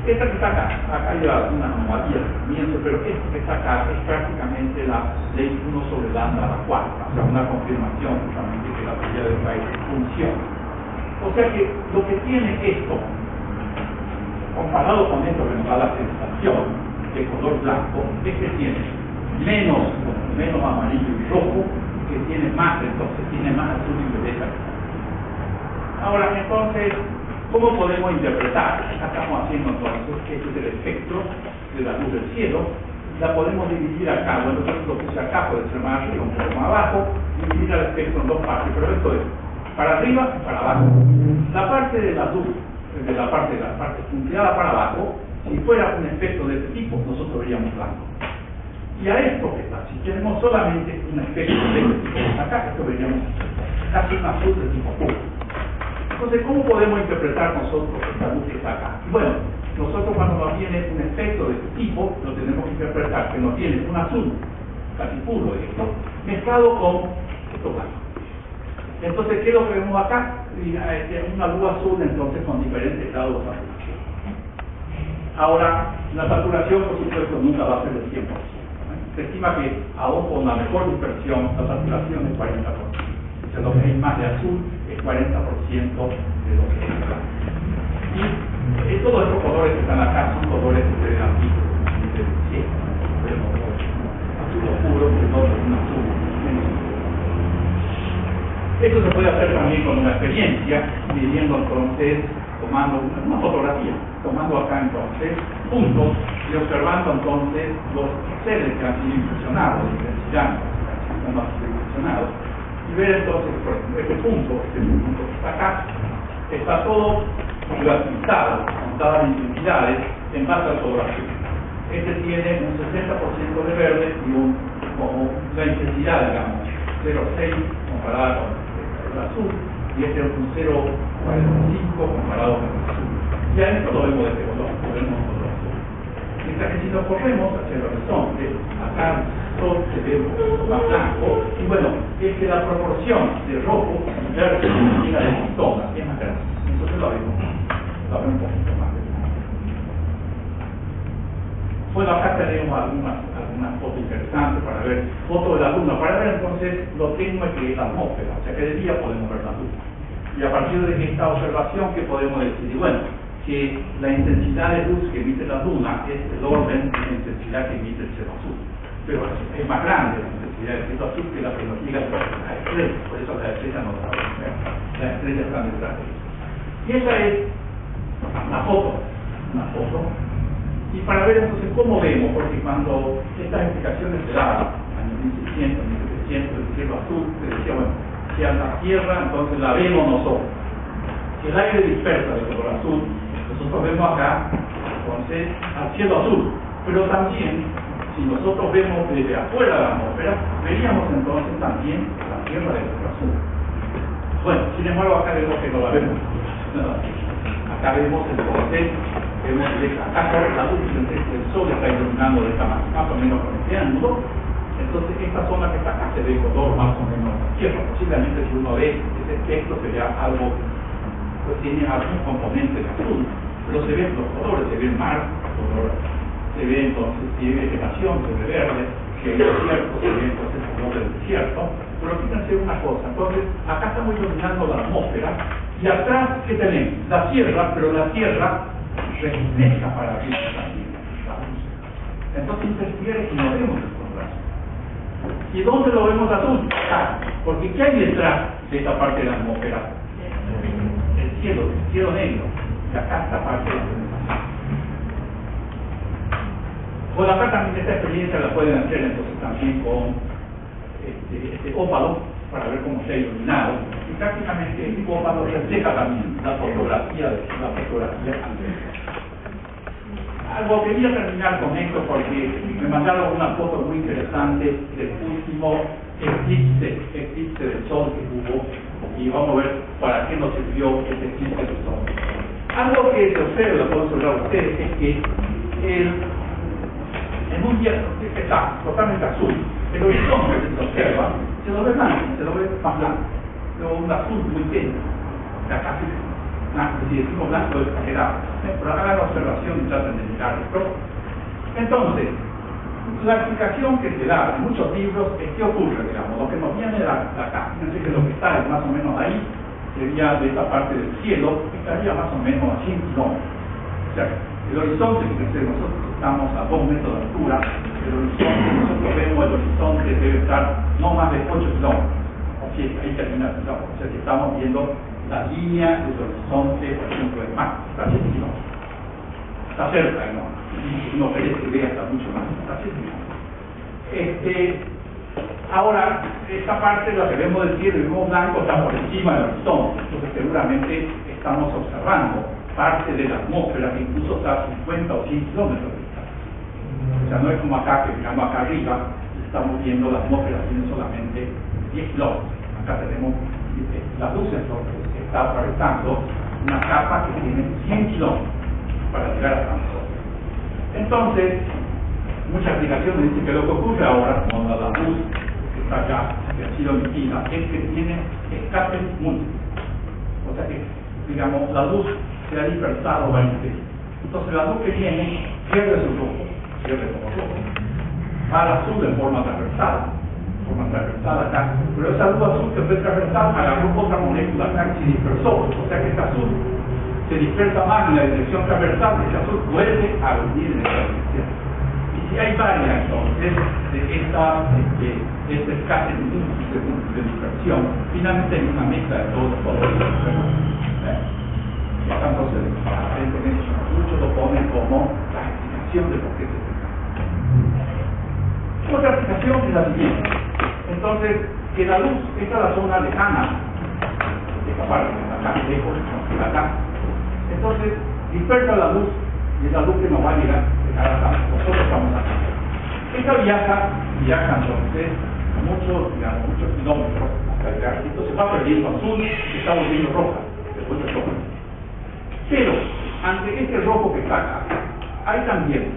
Esta que está acá lleva una anomalía de comienzo, pero esto que está acá es prácticamente la ley 1 sobre lambda a la cuarta, o sea, una confirmación justamente que la teoría del país funciona. O sea que lo que tiene esto, comparado con esto que nos da la sensación de color blanco, es que tiene menos amarillo y rojo, que tiene más, entonces tiene más azul y violeta. Ahora, entonces, ¿cómo podemos interpretar? Acá estamos haciendo entonces, este es el espectro de la luz del cielo. La podemos dividir acá, bueno, yo lo puse acá, puede ser más arriba, un poco más abajo, dividir el espectro en dos partes, pero esto es para arriba y para abajo. La parte de la luz, de la parte punteada para abajo, si fuera un espectro de este tipo, nosotros veríamos blanco. Y a esto que está, si tenemos solamente un espectro de este tipo que está acá, esto veríamos casi un azul de tipo puro. Entonces, ¿cómo podemos interpretar nosotros esta luz que está acá? Bueno, nosotros cuando nos viene un efecto de este tipo, lo tenemos que interpretar que nos viene un azul casi puro de esto, mezclado con esto blanco. Entonces, ¿qué es lo que vemos acá? Una luz azul, entonces, con diferentes grados de saturación. Ahora, la saturación, por supuesto, nunca va a ser del 100%. Se estima que, aún con la mejor dispersión, la saturación es 40%. O sea, lo que hay más de azul es 40% de lo que es blanco. Y todos estos colores que están acá son colores que se ven aquí, del cielo. Vemos azul oscuro, que no es un azul menos. Esto se puede hacer también con una experiencia, midiendo entonces, tomando una fotografía, tomando acá entonces puntos y observando entonces los seres que han sido impresionados, la intensidad que han sido impresionados, y ver entonces, por ejemplo, este punto que está acá, está todo relativizado, con todas las intensidades en base al color azul. Este tiene un 60% de verde y como la intensidad, digamos, 0,6 comparada con el azul, y este es un 0,45 comparado con el azul. Ya esto lo vemos de este color, lo vemos color azul. Mientras que si nos corremos hacia el horizonte, acá el sol se ve un poco más blanco, y bueno, es que la proporción de rojo versus la de montón es más grande. Entonces lo vemos un poquito más grande. Bueno, acá tenemos algunas fotos interesantes para ver, fotos de la luna, para ver entonces lo tenue que es la atmósfera, o sea que de día podemos ver la luna. Y a partir de esta observación, ¿qué podemos decir? Y bueno, que la intensidad de luz que emite la luna es el orden de la intensidad que emite el cielo azul. Pero es más grande la intensidad del cielo azul que la que nos llega a la estrella. Por eso la estrella no la vemos. La estrella está detrás de eso. Y esa es una foto. Y para ver entonces cómo vemos, porque cuando estas explicaciones se daban, años 1600, 1700, el cielo azul, se decía, bueno, si a la Tierra, entonces la vemos nosotros. Si el aire dispersa de color azul, nosotros vemos acá, entonces, al cielo azul. Pero también, si nosotros vemos desde afuera de la atmósfera, veríamos entonces también la Tierra de color azul. Bueno, sin embargo, acá vemos que no la vemos. Acá vemos entonces, acá la luz del sol está iluminando de esta manera, más o menos con este ángulo. Entonces, esta zona que está acá se ve color más o menos tierra. Posiblemente si uno ve ese espectro se vea algo, pues tiene algún componente de azul, pero se ven los colores, se ve el mar, se ve entonces, si hay vegetación, se ve verde, si hay desierto, se ve entonces el color del desierto. Pero fíjense una cosa, entonces acá estamos iluminando la atmósfera y atrás, ¿qué tenemos? La Tierra, pero la Tierra refleja para arriba también la luz. Entonces interfiere y no vemos el contraste. ¿Y dónde lo vemos azul? Acá. Porque ¿qué hay detrás de esta parte de la atmósfera? El cielo negro. Y acá esta parte de la atmósfera. Bueno, acá también esta experiencia la pueden hacer entonces también con este ópalo, para ver cómo se ha iluminado. Y prácticamente el ópalo refleja también la fotografía anterior. Algo quería terminar con esto porque me mandaron una foto muy interesante del último eclipse del sol que hubo, y vamos a ver para qué nos sirvió este eclipse del sol. Algo que se observa, lo puedo observar a ustedes, es que en un día que está totalmente azul, el horizonte que se observa se lo ve blanco, se lo ve más blanco, pero un azul muy tenue, casi blanco, si decimos blanco es exagerado, pero hagan la observación y traten de mirar esto. Entonces, la explicación que se da en muchos libros es qué ocurre, digamos, lo que nos viene de acá, fíjense que lo que está es más o menos ahí, sería de esta parte del cielo, estaría más o menos a 100 kilómetros. O sea, el horizonte, fíjense, nosotros estamos a 2 metros de altura, el horizonte, nosotros vemos el horizonte debe estar no más de 8 kilómetros, o 7, ahí termina el kilómetro, o sea que estamos viendo la línea del horizonte, por ejemplo, del mar, está a 7 kilómetros. Está cerca, ¿no? Y uno cree que ve hasta mucho más, está a 7 kilómetros. Ahora, esta parte, la que vemos del cielo, el vemos blanco, está por encima del horizonte, entonces seguramente estamos observando parte de la atmósfera que incluso está a 50 o 100 kilómetros de distancia. O sea, no es como acá, que digamos acá arriba, estamos viendo la atmósfera tiene solamente 10 kilómetros. Acá tenemos la luz entonces que está atravesando una capa que tiene 100 kilómetros para llegar hasta nosotros. Entonces, muchas aplicaciones dicen que lo que ocurre ahora, como la luz que está acá, que ha sido emitida, es que tiene escapes múltiples. O sea que, digamos, la luz se ha dispersado varias veces. Entonces la luz que viene pierde su rumbo, pierde como rumbo. Va al azul de forma transversal acá, pero esa luz azul que fue transversal agarró otra molécula acá que se dispersó, o sea que ese azul se dispersa más en la dirección transversal, ese azul vuelve a venir en esa dirección. Y si hay varias entonces de este escape de dispersión, finalmente hay una mezcla de todos los colores. Entonces, aparentemente, muchos lo ponen como la explicación de por qué se da. Otra explicación es la siguiente. Entonces, que la luz, esta es la zona lejana, de esta parte, acá, lejos, acá. Entonces, dispersa la luz, y esa luz que nos va a llegar de cada lado. Nosotros estamos acá. Esta viaja entonces muchos kilómetros hasta llegar. Entonces va perdiendo azul y está volviendo roja, después de roja. Pero, ante este rojo que está acá, hay también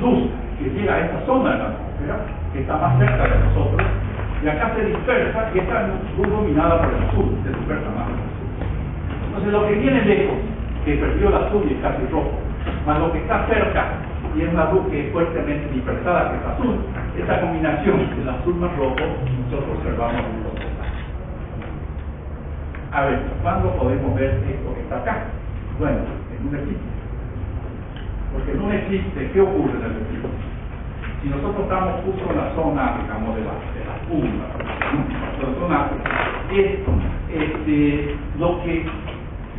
luz que llega a esta zona de la atmósfera, que está más cerca de nosotros, y acá se dispersa, y esta luz dominada por el azul, se dispersa más. Entonces, lo que viene lejos, que perdió el azul y es casi rojo, más lo que está cerca, y es una luz que es fuertemente dispersada, que es azul, esta combinación del azul más rojo, nosotros observamos en los A ver, ¿cuándo podemos ver esto que está acá? Bueno, en un eclipse. Porque en un eclipse, ¿qué ocurre en el eclipse? Si nosotros estamos justo en la zona, digamos, de la punta, la zona, lo que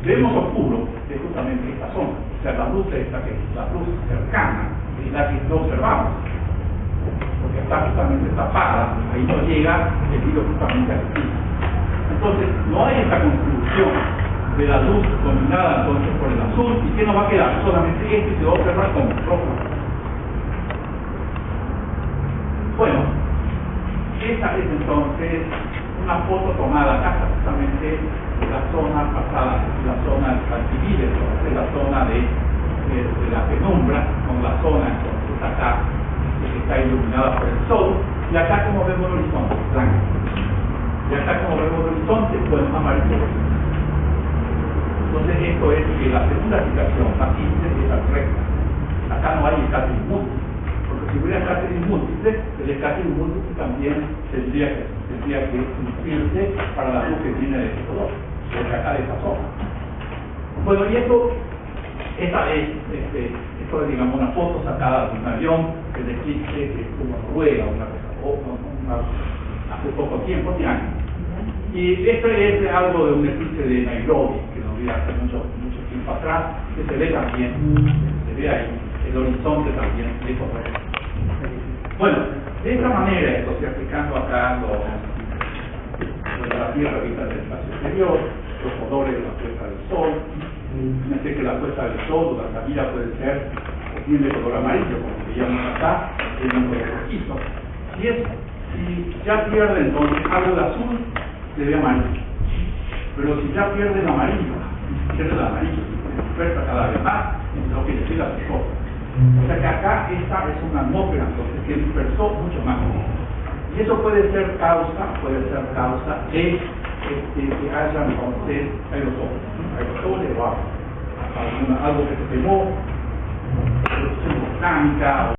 vemos oscuro es justamente esta zona. O sea, la luz cercana es la que observamos. Porque está justamente tapada, ahí no llega debido justamente al eclipse. Entonces, no hay esta contribución de la luz combinada entonces por el azul, y que nos va a quedar solamente este y se va a observar como rojo. Bueno, esta es entonces una foto tomada acá, justamente de la zona pasada, la zona de Alcibiades, la zona de la penumbra, con la zona entonces acá que está iluminada por el sol, y acá como vemos el horizonte, blanco. Y acá como vemos el horizonte, pues amarillo. Entonces esto es que la segunda aplicación, la simple, es la recta. Acá no hay escáter múltiple, porque si hubiera escáter múltiple, el escáter múltiple también tendría que cumplirse para la luz que viene de este color, porque acá de esta zona. Bueno, y esto es digamos una foto sacada de un avión que de eclipse que estuvo en Noruega, hace poco tiempo, hace años. Y esto es algo de un eclipse de Nairobi, que nos vi hace mucho tiempo atrás, que se ve también, se ve ahí, el horizonte también de esos rayos. Bueno, de esta manera, estoy aplicando acá lo de la Tierra vista del espacio exterior, los colores de la puesta del sol. Fíjense que la puesta del sol o la salida puede ser bien de color amarillo, como veíamos acá, en un color rojizo. Si ya pierde entonces algo de azul, se ve amarillo. Pero si ya pierde el amarillo, se dispersa cada vez más en lo que decía su sol. O sea que acá esta es una atmósfera entonces que dispersó mucho más. Y eso puede ser causa de que haya entonces aerosoles o algo que se quemó, erupción volcánica.